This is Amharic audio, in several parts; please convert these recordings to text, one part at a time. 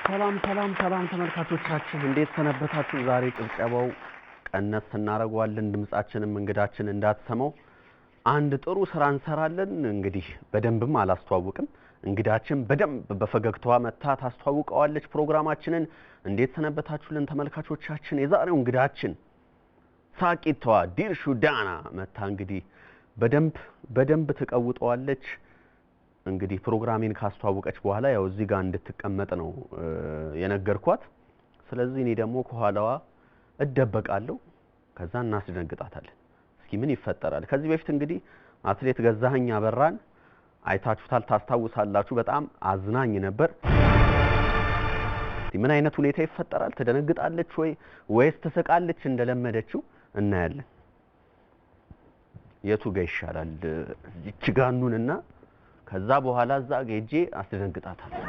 ሰላም ተመልካቾቻችን እንዴት ሰነበታችሁ? ዛሬ ጭብጨባው ቀነስ እናረጋዋለን ድምጻችንን እንግዳችን እንዳትሰማው አንድ ጥሩ ስራ እንሰራለን። እንግዲህ በደንብም አላስተዋውቅም። እንግዳችን በደንብ በፈገግታዋ መታ ታስተዋውቀዋለች ፕሮግራማችንን። እንዴት ሰነበታችሁልን ተመልካቾቻችን? የዛሬው እንግዳችን ሳቂቷ ዲርሹ ዳና መታ እንግዲህ በደንብ ተቀውጠዋለች። እንግዲህ ፕሮግራሚን ካስተዋወቀች በኋላ ያው እዚህ ጋር እንድትቀመጥ ነው የነገርኳት። ስለዚህ እኔ ደግሞ ከኋላዋ እደበቃለሁ፣ ከዛ እናስደነግጣታለን። እስኪ ምን ይፈጠራል? ከዚህ በፊት እንግዲህ አትሌት ገዛኸኝ አበራን አይታችሁታል፣ ታስታውሳላችሁ። በጣም አዝናኝ ነበር። ምን አይነት ሁኔታ ይፈጠራል? ትደነግጣለች ወይስ ትስቃለች? እንደለመደችው እናያለን። የቱ ጋር ይሻላል? ይችጋኑንና ከዛ በኋላ እዛ ሄጄ አስደነግጣታለሁ።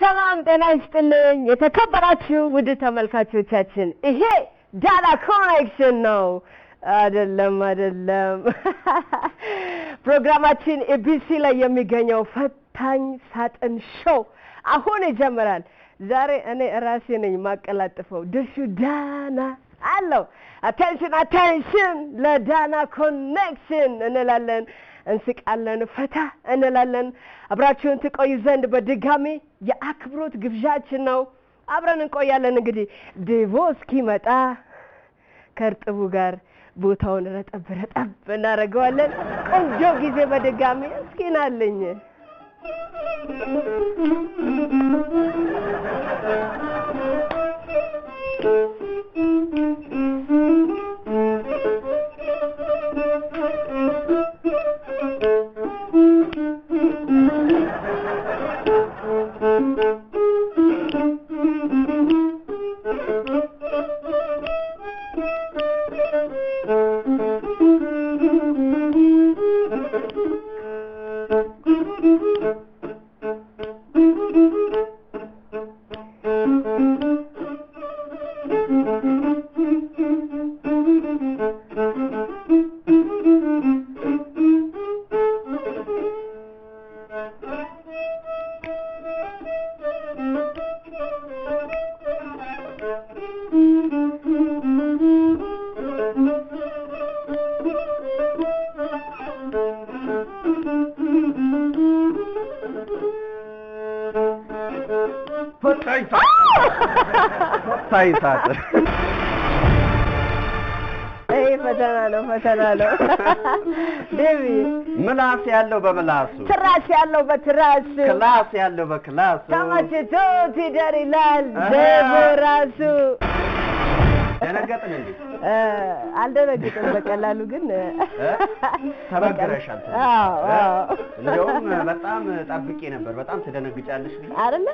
ሰላም ጤና ይስጥልኝ የተከበራችሁ ውድ ተመልካቾቻችን፣ ይሄ ዳና ኮኔክሽን ነው። አይደለም ፕሮግራማችን ኤቢሲ ላይ የሚገኘው ፈታኝ ሳጥን ሾው አሁን ይጀምራል። ዛሬ እኔ ራሴ ነኝ ማቀላጥፈው። ድርሹ ዳና አለው። አቴንሽን ለዳና ኮኔክሽን እንላለን፣ እንስቃለን፣ ፈታ እንላለን። አብራችሁን ትቆዩ ዘንድ በድጋሚ የአክብሮት ግብዣችን ነው። አብረን እንቆያለን። እንግዲህ ዴቮ እስኪመጣ ከርጥቡ ጋር ቦታውን ረጠብ እናደርገዋለን። ቆንጆ ጊዜ በድጋሚ እስኪናለኝ። ሳይሳጥር ፈተና ነው። ዴቪ ምላስ ያለው በምላሱ፣ ትራስ ያለው በትራሱ፣ ክላስ ያለው በክላሱ፣ ተመችቶት ይደር ይላል ዴቪ ራሱ። ደነገጥን እንዴ? አልደነግጥም በቀላሉ ግን ተበገረሻል። አዎ እንደውም በጣም ጠብቄ ነበር። በጣም ትደነግጫለሽ አይደለ?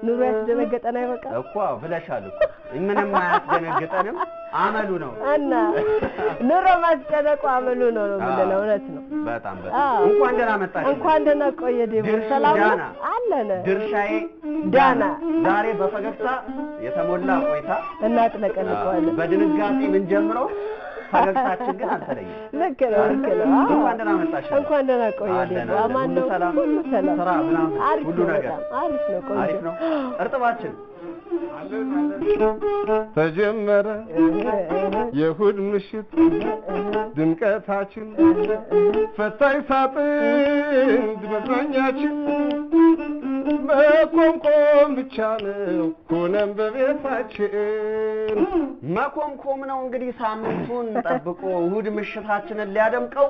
ኑሮ ያስደነገጠን አይበቃ እኮ ብለሻል እኮ። ምንም አያስደነግጠንም፣ አመሉ ነው። እና ኑሮ ማስጨነቁ አመሉ ነው ብለን እውነት ነው። በጣም እንኳን ደህና መጣሽ። እንኳን ደህና ቆየ ዴቪ። ሰላም አለን። ድርሻዬ ዳና ዛሬ በፈገግታ የተሞላ ቆይታ እናጥለቀልቀዋለን። በድንጋጤ ምን ጀምረው ፈገግታችን ግን አልተለየም። ልክ ነው። እንኳን ደህና መጣሽ። እንኳን ደህና ቆየ ዴቪ። አማን ነው። ሁሉ ሰላም፣ ስራ ምናምን ሁሉ ነገር አሪፍ ነው። ቆንጆ አሪፍ ነው። እርጥባችን ተጀመረ የእሑድ ምሽት ድምቀታችን ፈታኝ ሳጥን መዝናኛችን መኮምኮም ብቻ ነው ሆነም በቤታችን መኮምኮም ነው እንግዲህ ሳምንቱን ጠብቆ እሁድ ምሽታችንን ሊያደምቀው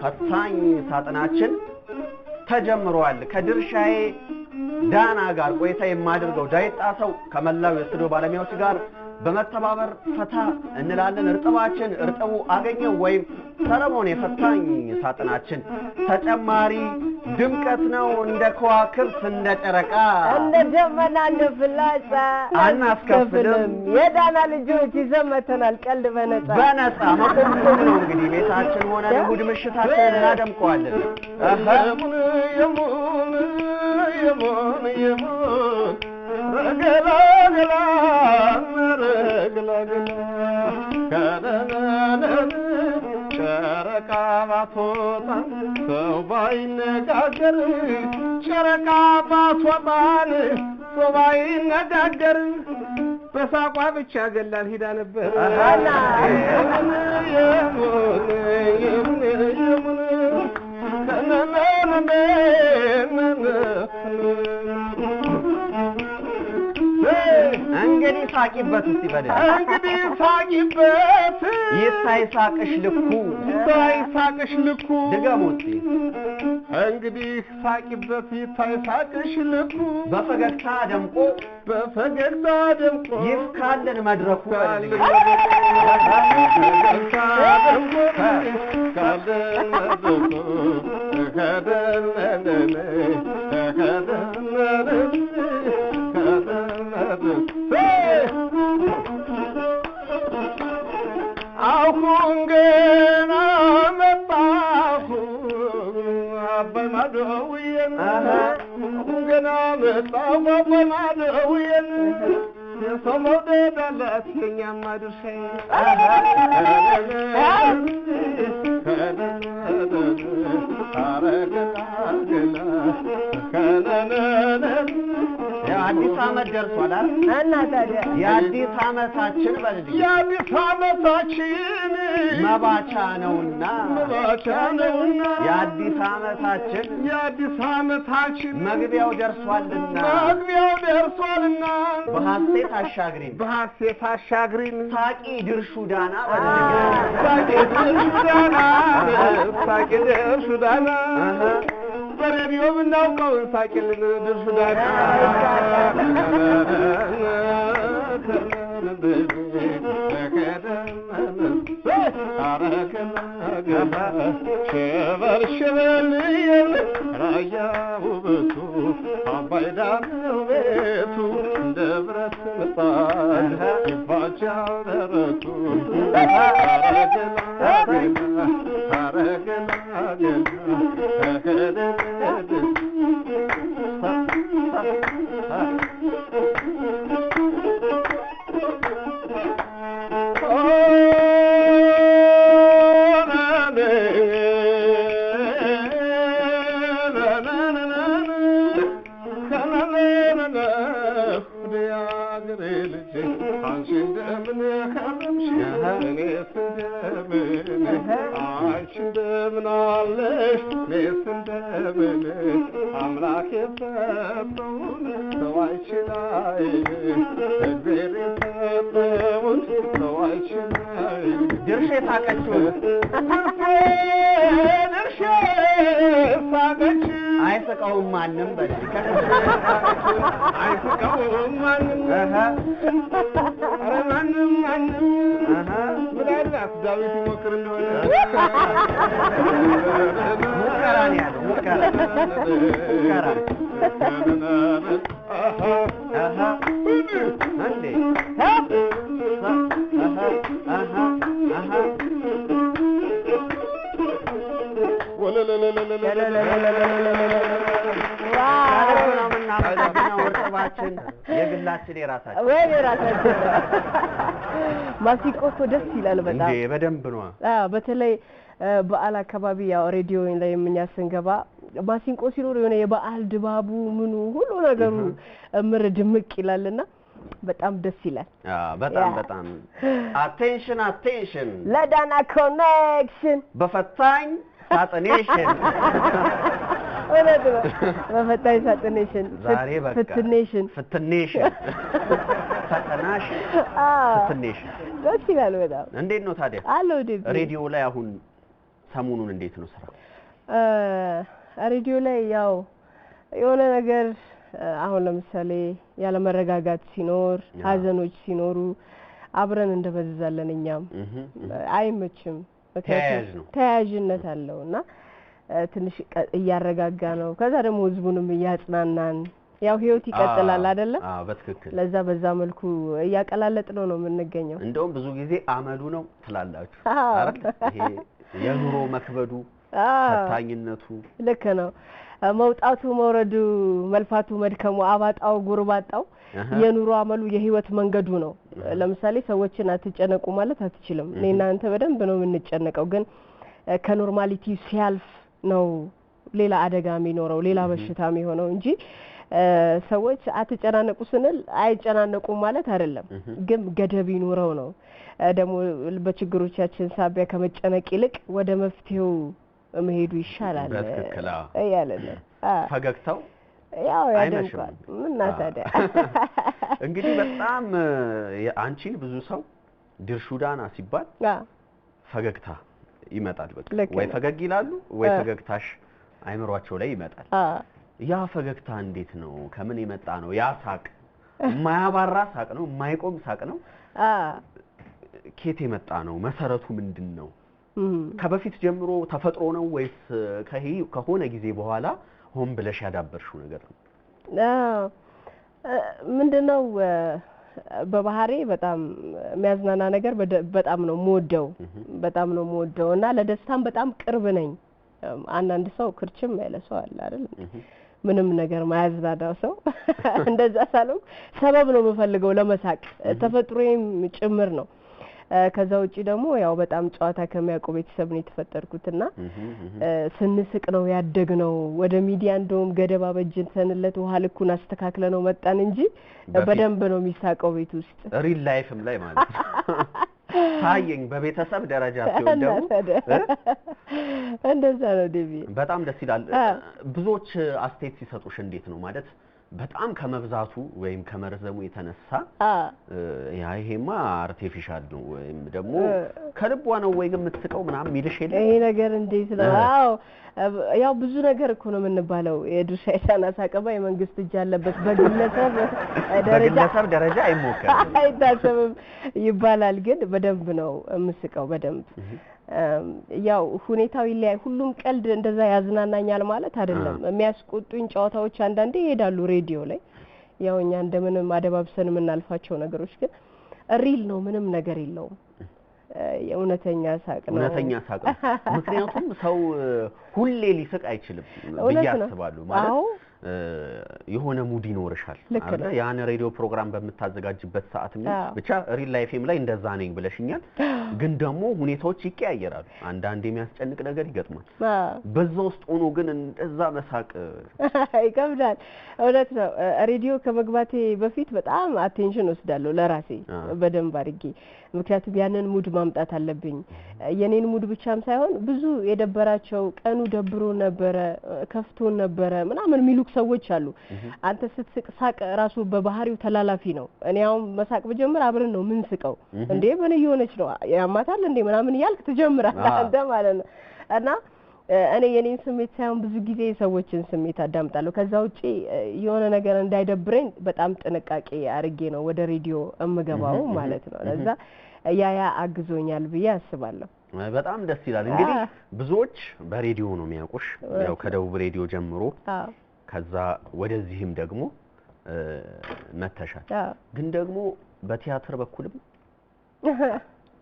ፈታኝ ሳጥናችን ተጀምሯል። ከድርሻዬ ዳና ጋር ቆይታ የማደርገው ዳዊት ጣሰው ከመላው የስቱዲዮ ባለሙያዎች ጋር በመተባበር ፈታ እንላለን። እርጥባችን እርጥቡ አገኘው ወይም ሰለሞን የፈታኝ ሳጥናችን ተጨማሪ ድምቀት ነው እንደ ከዋክብት እንደ ጨረቃ እንደ ደመና እንደ ፍላጻ አናስከፍልም። የዳና ልጆች ይዘመተናል ቀልድ በነጻ መኮምኮም ነው እንግዲህ ቤታችን ሆነ እሁድ ምሽታችንን እናደምቀዋለን። ረገላ ገላ ረገላ ገላ ከነነነ ጨረቃ ባትወጣ ሰው ባይነጋገር ጨረቃ ባትወጣን ሰው ባይነጋገር በሳቋ ብቻ ገላል ሂዳ ነበር እንግዲህ ሳቂበት እስቲ በደል እንግዲህ ሳቂበት ይታይ ሳቅሽ ልኩ ይታይ ሳቅሽ ልኩ ድገሙ እስቲ እንግዲህ ሳቂበት ይታይ ሳቅሽ ልኩ በፈገግታ ደምቆ ይፍካልን መድረኩ አሁን ገና መጣሁ አባይ ማዶ ውዬን አሁን ገና መጣሁ አባይ ማዶ ውዬን የሰው መውደድ አላት የእኛማ ድርሻዬ አዲስ ዓመት ደርሷል እና ታዲያ የአዲስ ዓመታችን በልልኝ የአዲስ ዓመታችን መባቻ ነውና የአዲስ ዓመታችን መግቢያው ደርሷልና በሐሴት አሻግሪን ሳቂ ድርሹ ዳና በሬዲዮ ብናውቀውን ሳቂልን ድርሹ ዳና ሽበር ሽበልየን ራያ ውበቱ አባይ ዳነው ቤቱ እንደ ብረት ምጣድ ይፋጃል ደረቱ አምላክ የሰጠውን ሰው አይችላይ እግዚአብሔር የሰጠውን ሰው አይችላይ ድርሼ ሳቀችው ድርሼ ሳቀች አይስቀውም ማንም በል አይስቀውም ማንም ኧረ ማንም ምናልባት ዳዊት ይሞክር እንደሆነ ሙከራ ነው ያለው ሙከራ እንዴ እርጥባችን የግላችን የራሳችን ማሲንቆ እኮ ደስ ይላል በጣም እንዴ በደንብ ነው በተለይ በዓል አካባቢ ያው ሬዲዮ ላይ የምኛ ስንገባ ማሲንቆ ሲኖር የሆነ የበዓል ድባቡ ምኑ ሁሉ ነገሩ ምር ድምቅ ይላልና በጣም ደስ ይላል በጣም አቴንሽን ለዳና ኮኔክሽን በፈታኝ ሳጥኔሽን እውነት ነው። በፈታኝ ሳጥኔሽን ዛሬ በቃ ፍትኔሽን ፈተናሽ ፍትኔሽን ደስ ይላል በጣም። እንዴት ነው ታዲያ? አለው ዲቢ ሬዲዮ ላይ አሁን ሰሞኑን እንዴት ነው ስራ? ሬዲዮ ላይ ያው የሆነ ነገር አሁን ለምሳሌ ያለ መረጋጋት ሲኖር ሀዘኖች ሲኖሩ አብረን እንደበዛለን እኛም አይመችም። ተያያዥነት አለውና ትንሽ እያረጋጋ ነው። ከዛ ደግሞ ህዝቡንም እያጽናናን ያው ህይወት ይቀጥላል አይደለ? በትክክል ለዛ በዛ መልኩ እያቀላለጥ ነው የምንገኘው። እንደውም ብዙ ጊዜ አመሉ ነው ትላላችሁ አይደል? ይሄ የኑሮ መክበዱ ፈታኝነቱ ልክ ነው። መውጣቱ መውረዱ መልፋቱ መድከሙ አባጣው ጉርባጣው የኑሮ አመሉ የህይወት መንገዱ ነው። ለምሳሌ ሰዎችን አትጨነቁ ማለት አትችልም። እኔና አንተ በደንብ ነው የምንጨነቀው፣ ግን ከኖርማሊቲ ሲያልፍ ነው ሌላ አደጋ የሚኖረው ሌላ በሽታ የሚሆነው እንጂ ሰዎች አትጨናነቁ ስንል አይጨናነቁም ማለት አይደለም፣ ግን ገደብ ይኖረው ነው። ደግሞ በችግሮቻችን ሳቢያ ከመጨነቅ ይልቅ ወደ መፍትሄው መሄዱ ይሻላል እያለን ፈገግታው ያው ያደንቃል። ምን ታዲያ እንግዲህ በጣም አንቺን ብዙ ሰው ድርሹ ዳና ሲባል ፈገግታ ይመጣል። በቃ ወይ ፈገግ ይላሉ ወይ ፈገግታሽ አይምሯቸው ላይ ይመጣል። ያ ፈገግታ እንዴት ነው? ከምን የመጣ ነው? ያ ሳቅ የማያባራ ሳቅ ነው? የማይቆም ሳቅ ነው? ከየት የመጣ ነው? መሰረቱ ምንድነው? ከበፊት ጀምሮ ተፈጥሮ ነው ወይስ ከሆነ ጊዜ በኋላ ሆን ብለሽ ያዳበርሽው ነገር ነው? ምንድነው በባህሪ በጣም የሚያዝናና ነገር በጣም ነው የምወደው እና ለደስታም በጣም ቅርብ ነኝ። አንዳንድ ሰው ክርችም ያለ ሰው አለ አይደል? ምንም ነገር ማያዝናናው ሰው እንደዛ ሳለው ሰበብ ነው የምፈልገው ለመሳቅ ተፈጥሮዬም ጭምር ነው። ከዛ ውጪ ደግሞ ያው በጣም ጨዋታ ከሚያውቁ ቤተሰብ ነው የተፈጠርኩትና ስንስቅ ነው ያደግነው። ወደ ሚዲያ እንደውም ገደባ በጅንተንለት ውሃ ልኩን አስተካክለ ነው መጣን እንጂ በደንብ ነው የሚሳቀው ቤት ውስጥ ሪል ላይፍም ላይ ማለት ነው። ታየኝ በቤተሰብ ደረጃ ሲወደው እንደዛ ነው ዲቪ። በጣም ደስ ይላል። ብዙዎች አስተያየት ሲሰጡሽ እንዴት ነው ማለት በጣም ከመብዛቱ ወይም ከመርዘሙ የተነሳ ያ ይሄማ አርቲፊሻል ነው ወይም ደግሞ ከልቧ ነው ወይ የምትስቀው ምናምን ሚልሽ የለ? ይሄ ነገር እንዴት ነው? አዎ ያው ብዙ ነገር እኮ ነው የምንባለው። የድርሻ ሳቀባ የመንግስት እጅ አለበት በግለሰብ ደረጃ አይሞከርም አይታሰብም ይባላል። ግን በደንብ ነው የምስቀው በደንብ። ያው ሁኔታው ይለያይ። ሁሉም ቀልድ እንደዛ ያዝናናኛል ማለት አይደለም። የሚያስቆጡኝ ጨዋታዎች አንዳንዴ ይሄዳሉ ሬዲዮ ላይ። ያው እኛ እንደምንም አደባብሰን የምናልፋቸው ነገሮች ግን ሪል ነው፣ ምንም ነገር የለውም። የእውነተኛ ሳቅ ነው። ምክንያቱም ሰው ሁሌ ሊስቅ አይችልም ብዬ አስባለሁ። ማለት የሆነ ሙድ ይኖርሻል አይደል? ያን ሬዲዮ ፕሮግራም በመታዘጋጅበት ሰዓት ብቻ ሪል ላይፍም ላይ እንደዛ ነኝ ብለሽኛል። ግን ደግሞ ሁኔታዎች ይቀያየራሉ። አንዳንዴ የሚያስጨንቅ ነገር ይገጥማል። በዛ ውስጥ ሆኖ ግን እንደዛ መሳቅ ይከብዳል። እውነት ነው። ሬዲዮ ከመግባቴ በፊት በጣም አቴንሽን ወስዳለሁ ለራሴ በደንብ አድርጌ። ምክንያቱም ያንን ሙድ ማምጣት አለብኝ። የኔን ሙድ ብቻም ሳይሆን ብዙ የደበራቸው ቀኑ ደብሮ ነበረ ከፍቶን ነበረ ምናምን የሚሉ ሰዎች አሉ። አንተ ስትስቅ ሳቅ ራሱ በባህሪው ተላላፊ ነው። እኔ አሁን መሳቅ በጀምር አብረን ነው ምን ስቀው እንዴ ምን እየሆነች ነው ያማታል እንዴ ምናምን ያልክ ትጀምራለህ አንተ ማለት ነው። እና እኔ የኔን ስሜት ሳይሆን ብዙ ጊዜ ሰዎችን ስሜት አዳምጣለሁ። ከዛ ውጪ የሆነ ነገር እንዳይደብረኝ በጣም ጥንቃቄ አርጌ ነው ወደ ሬዲዮ እምገባው ማለት ነው። ለዛ ያ አግዞኛል ብዬ አስባለሁ። በጣም ደስ ይላል። እንግዲህ ብዙዎች በሬዲዮ ነው የሚያውቁሽ ያው ከደቡብ ሬዲዮ ጀምሮ ከዛ ወደዚህም ደግሞ መተሻል። ግን ደግሞ በቲያትር በኩልም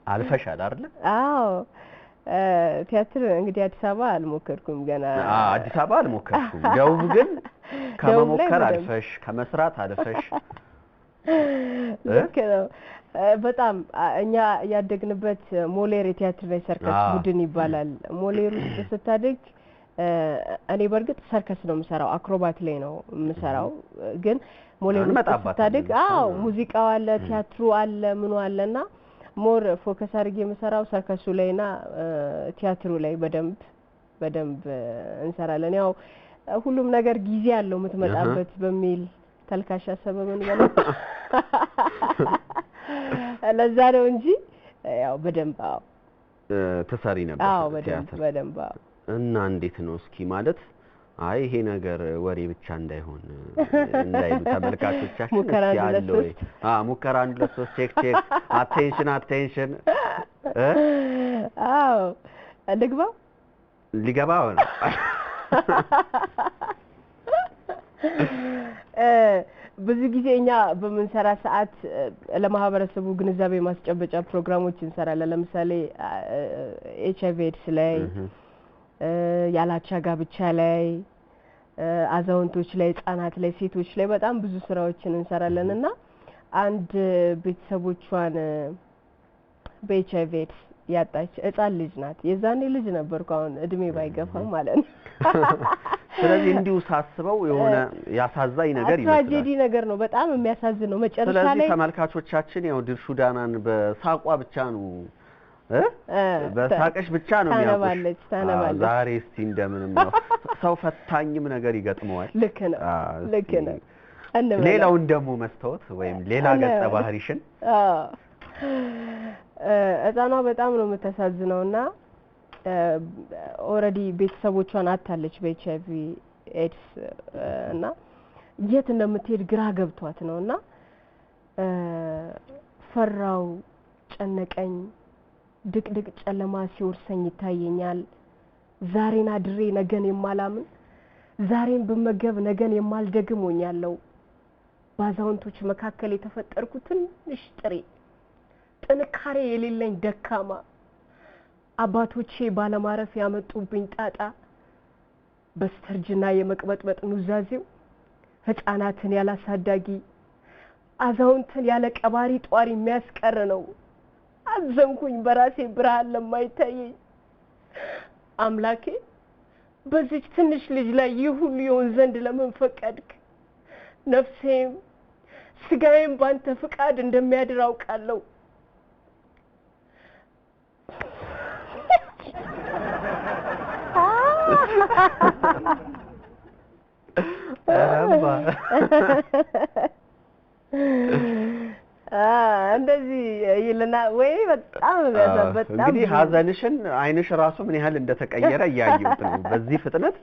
አልፈሻል አይደል? አዎ ቲያትር እንግዲህ አዲስ አበባ አልሞከርኩም ገና። አዲስ አበባ አልሞከርኩም። ደቡብ ግን ከመሞከር አልፈሽ ከመስራት አልፈሽ ልክ ነው። በጣም እኛ ያደግንበት ሞሌር የቲያትር ላይ ሰርከስ ቡድን ይባላል። ሞሌር ውስጥ ስታደግ እኔ በርግጥ ሰርከስ ነው የምሰራው፣ አክሮባት ላይ ነው የምሰራው። ግን ሞሌር ውስጥ ስታደግ ሙዚቃው አለ፣ ቲያትሩ አለ፣ ምኑ አለና ሞር ፎከስ አድርጌ የምሰራው ሰርከሱ ላይና ቲያትሩ ላይ በደንብ እንሰራለን። ያው ሁሉም ነገር ጊዜ ያለው የምትመጣበት በሚል ተልካሻ ሰበብን በለው ለዛ ነው እንጂ ያው በደንብ ተሰሪ ነበር አዎ በደንብ እና እንዴት ነው እስኪ ማለት አይ ይሄ ነገር ወሬ ብቻ እንዳይሆን እንዳይሉ ተመልካቾቻችን ያለው ሙከራ 1 2 3 ቼክ አቴንሽን አዎ ሊገባው ነው ብዙ ጊዜ እኛ በመንሰራ ሰዓት ለማህበረሰቡ ግንዛቤ ማስጨበጫ ፕሮግራሞች እንሰራለን ለምሳሌ HIV ኤድስ ላይ ያላቻ ጋብቻ ላይ አዛውንቶች ላይ ህፃናት ላይ ሴቶች ላይ በጣም ብዙ ስራዎችን እንሰራለንና አንድ ቤተሰቦቿን በኤችአይቪ ኤድስ ያጣች ህፃን ልጅ ናት የዛኔ ልጅ ነበርኩ አሁን እድሜ ባይገፋም ማለት ነው ስለዚህ እንዲሁ ሳስበው የሆነ ያሳዛኝ ነገር ይመስላል ትራጀዲ ነገር ነው በጣም የሚያሳዝን ነው መጨረሻ ላይ ስለዚህ ተመልካቾቻችን ያው ድርሹ ዳናን በሳቋ ብቻ ነው በሳቀሽ ብቻ ነው ታነባለች ዛሬ እስቲ እንደምንም ነው ሰው ፈታኝም ነገር ይገጥመዋል ልክ ነው ሌላውን ደግሞ መስታወት ወይም ሌላ ገጸ ባህሪሽን እዛና በጣም ነው የምታሳዝነውና ኦሬዲ ቤተሰቦቿን አታለች በኤችአይቪ ኤድስ እና የት እንደምትሄድ ግራ ገብቷት ነውና ፈራው ጨነቀኝ ድቅድቅ ጨለማ ሲወርሰኝ ይታየኛል ዛሬና ድሬ ነገን የማላምን ዛሬን በመገብ ነገን የማልደግም ሆኛለሁ ባዛውንቶች መካከል የተፈጠርኩት ትንሽ ጥሬ ጥንካሬ የሌለኝ ደካማ አባቶቼ ባለማረፍ ያመጡብኝ ጣጣ በስተርጅና የመቅበጥበጥ ኑዛዜው ህፃናትን ያላሳዳጊ አዛውንትን ያለ ቀባሪ ጧሪ የሚያስቀር ነው አዘንኩኝ በራሴ ብርሃን ለማይታየኝ አምላኬ በዚህ ትንሽ ልጅ ላይ ይሁሉ ይሆን ዘንድ ለምን ፈቀድክ ነፍሴም ስጋዬም ባንተ ፍቃድ እንደሚያድር አውቃለሁ እንደዚህ ይልና ወይ በጣም ያሳበጣም እንግዲህ ሀዘንሽን አይንሽ ራሱ ምን ያህል እንደተቀየረ ያያዩት ነው በዚህ ፍጥነት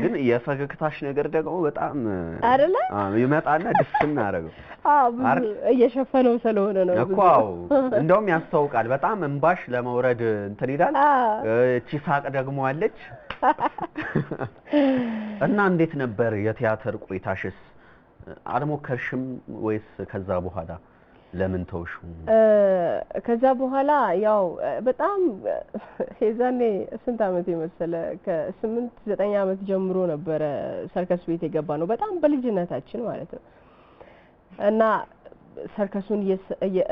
ግን የፈገግታሽ ነገር ደግሞ በጣም አይደለ ይመጣና ድፍና አረጋው ብዙ እየሸፈነው ስለሆነ ነው እኮ እንደውም ያስተውቃል በጣም እንባሽ ለመውረድ እንትን ይላል እቺ ሳቅ ደግሞ አለች እና እንዴት ነበር የቲያትር ቆይታሽስ አልሞከርሽም ወይስ ከዛ በኋላ ለምን ተውሹ ከዛ በኋላ ያው በጣም ሄዛኔ ስንት አመት ይመስለ ከ8 9 አመት ጀምሮ ነበር ሰርከስ ቤት የገባ ነው በጣም በልጅነታችን ማለት ነው እና ሰርከሱን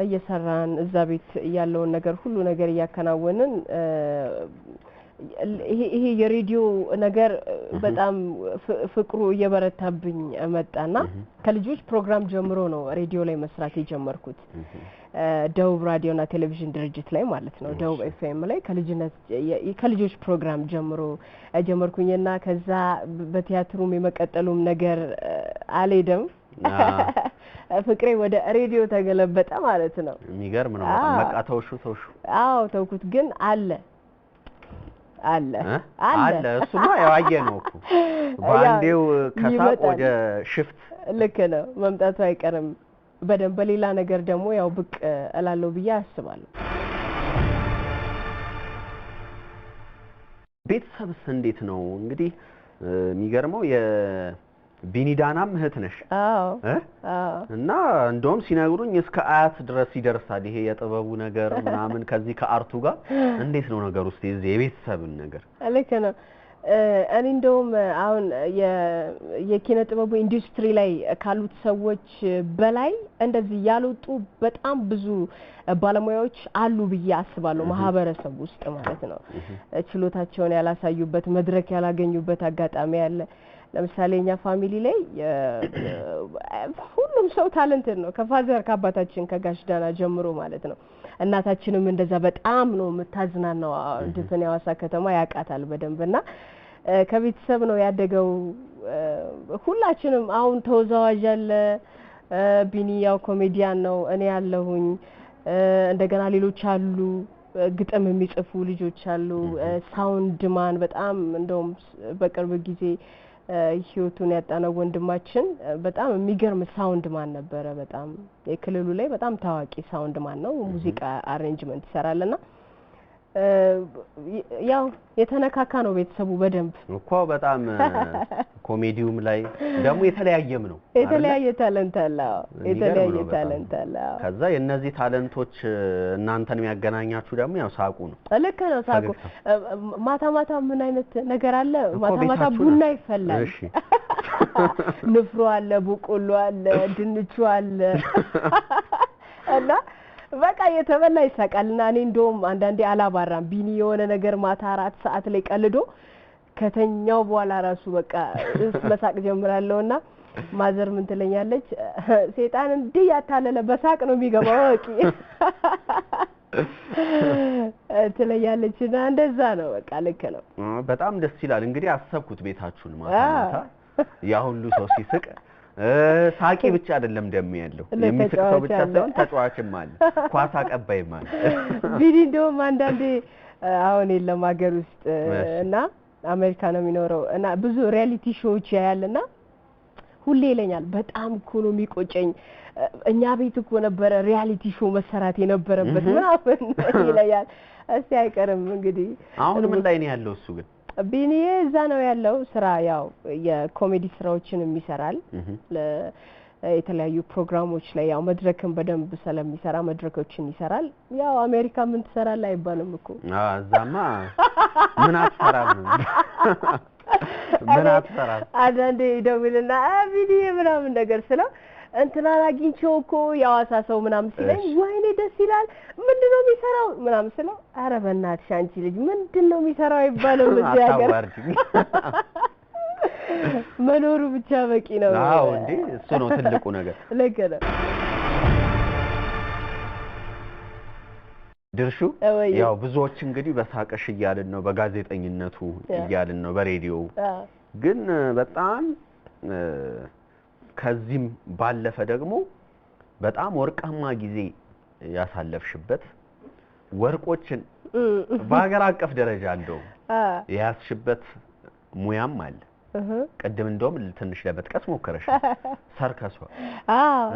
እየሰራን እዛ ቤት ያለውን ነገር ሁሉ ነገር ያከናወንን ይሄ የሬዲዮ ነገር በጣም ፍቅሩ እየበረታብኝ መጣና ከልጆች ፕሮግራም ጀምሮ ነው ሬዲዮ ላይ መስራት የጀመርኩት ደውብ ራዲዮና ቴሌቪዥን ድርጅት ላይ ማለት ነው ደውብ ኤፍኤም ላይ ከልጆች ፕሮግራም ጀምሮ ጀመርኩኝና ከዛ በቲያትሩም የመቀጠሉም ነገር አልሄደም ፍቅሬ ወደ ሬዲዮ ተገለበጠ ማለት ነው የሚገርም ነው በጣም በቃ ተውሹ ተውኩት ግን አለ እሱማ ያዋየ ነው እኮ ባንዴው ከሳቅ ወደ ሽፍት ልክ ነው መምጣቱ አይቀርም በደንብ በሌላ ነገር ደግሞ ያው ብቅ እላለሁ ብዬ አስባለሁ ቤተሰብስ እንዴት ነው እንግዲህ የሚገርመው የቢኒዳናም እህት ነሽ እና እንደውም ሲነግሩኝ እስከ አያት ድረስ ይደርሳል ይሄ የጥበቡ ነገር ምናምን ከዚህ ከአርቱ ጋር እንዴት ነው ነገሩ እስቲ የቤተሰብን ነገር ልክ ነው እኔ እንደውም አሁን የኪነ ጥበቡ ኢንዱስትሪ ላይ ካሉት ሰዎች በላይ እንደዚህ ያልወጡ በጣም ብዙ ባለሙያዎች አሉ ብዬ አስባለሁ ማህበረሰብ ውስጥ ማለት ነው ችሎታቸውን ያላሳዩበት መድረክ ያላገኙበት አጋጣሚ አለ ለምሳሌ እኛ ፋሚሊ ላይ ሁሉም ሰው ታለንትድ ነው ከፋዘር ከአባታችን ከጋሽ ዳና ጀምሮ ማለት ነው እናታችንም እንደዛ በጣም ነው የምታዝናናው ድፍን ያዋሳ ከተማ ያቃታል በደንብና ከቤተሰብ ነው ያደገው። ሁላችንም አሁን ተወዛዋዥ አለ፣ ቢኒ ያው ኮሜዲያን ነው፣ እኔ ያለሁኝ እንደገና ሌሎች አሉ፣ ግጥም የሚጽፉ ልጆች አሉ። ሳውንድ ማን በጣም እንደውም በቅርብ ጊዜ ህይወቱን ያጣነው ወንድማችን በጣም የሚገርም ሳውንድ ማን ነበረ። በጣም የክልሉ ላይ በጣም ታዋቂ ሳውንድ ማን ነው። ሙዚቃ አሬንጅመንት ይሰራልና ያው የተነካካ ነው ቤተሰቡ በደንብ እኮ በጣም ኮሜዲውም ላይ ደግሞ የተለያየም ነው። የተለያየ ታለንት አለ። የተለያየ ታለንት አለ። ከዛ የነዚህ ታለንቶች እናንተን የሚያገናኛችሁ ደግሞ ያው ሳቁ ነው። ልክ ነው ሳቁ። ማታ ምን አይነት ነገር አለ? ማታ ቡና ይፈላል። እሺ ንፍሮ አለ፣ በቆሎ አለ፣ ድንቹ አለ እና በቃ የተበላ ይሳቃልና እኔ እንደውም አንዳንዴ አላባራም። ቢኒ የሆነ ነገር ማታ 4 ሰዓት ላይ ቀልዶ ከተኛው በኋላ ራሱ በቃ መሳቅ ጀምራለሁና ማዘር ምን ትለኛለች? ሰይጣን እንዲህ ያታለለ በሳቅ ነው የሚገባው ወቂ ትለኛለችና እንደዛ ነው። በቃ ልክ ነው። በጣም ደስ ይላል። እንግዲህ አሰብኩት ቤታችሁን ማታ ያ ሁሉ ሰው ሲስቅ ሳቂ ብቻ አይደለም ደም ያለው የሚስቅ ሰው ብቻ ሳይሆን ተጫዋችም አለ፣ ኳስ አቀባይም አለ። ቪዲዮ አንዳንዴ አሁን የለም ሀገር ውስጥ እና አሜሪካ ነው የሚኖረው እና ብዙ ሪያሊቲ ሾዎች ያያልና ሁሌ ይለኛል በጣም እኮ ነው የሚቆጨኝ፣ እኛ ቤት እኮ ነበረ ሪያሊቲ ሾው መሰራት የነበረበት ምናምን ይለኛል። እስቲ አይቀርም እንግዲህ አሁን ምን ላይ ነው ያለው እሱ ግን? ቢኒዬ እዛ ነው ያለው። ስራ ያው የኮሜዲ ስራዎችንም ይሰራል። የተለያዩ ፕሮግራሞች ላይ ያው መድረክን በደንብ ስለሚሰራ መድረኮችን ይሰራል። ያው አሜሪካ ምን ትሰራለህ አይባልም እኮ። እዛማ ምን አትሰራም ምን አትሰራም። አንዳንዴ ይደውልና ቢኒዬ ምናምን ነገር ስለው እንትና አግኝቼው እኮ ያዋሳ ሰው ምናምን ሲለኝ ወይኔ ደስ ይላል ምንድነው የሚሰራው ምናምን ስለው ኧረ በእናትሽ አንቺ ልጅ ምንድነው የሚሰራው አይባልም እዚህ ሀገር መኖሩ ብቻ በቂ ነው። አዎ እንዴ እሱ ነው ትልቁ ነገር። ልክ ነው። ድርሹ ያው ብዙዎች እንግዲህ በሳቀሽ እያልን ነው፣ በጋዜጠኝነቱ እያልን ነው፣ በሬዲዮ ግን በጣም ከዚህም ባለፈ ደግሞ በጣም ወርቃማ ጊዜ ያሳለፍሽበት ወርቆችን በአገር አቀፍ ደረጃ እንደው ያስሽበት ሙያም አለ። ቀደም እንደውም ትንሽ ለመጥቀስ ሞከረሽ ሰርከሷ።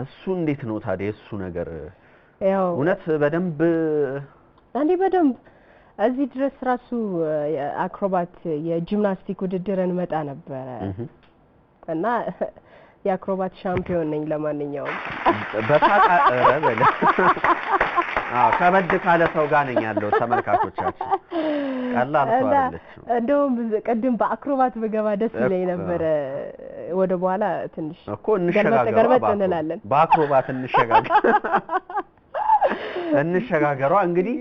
እሱ እንዴት ነው ታዲያ እሱ ነገር? ያው እውነት በደንብ በደንብ እዚህ ድረስ ራሱ አክሮባት የጂምናስቲክ ውድድርን መጣ ነበር እና የአክሮባት ሻምፒዮን ነኝ። ለማንኛውም በታቃ ረበለ ከበድ ካለ ሰው ጋር ነኝ ያለው ተመልካቾቻችን። ቀላል ሰው አይደለች። እንደውም ቅድም በአክሮባት በገባ ደስ ይለኝ ነበር። ወደ በኋላ ትንሽ እኮ እንሸጋገረው እንላለን። በአክሮባት እንሸጋገረው እንግዲህ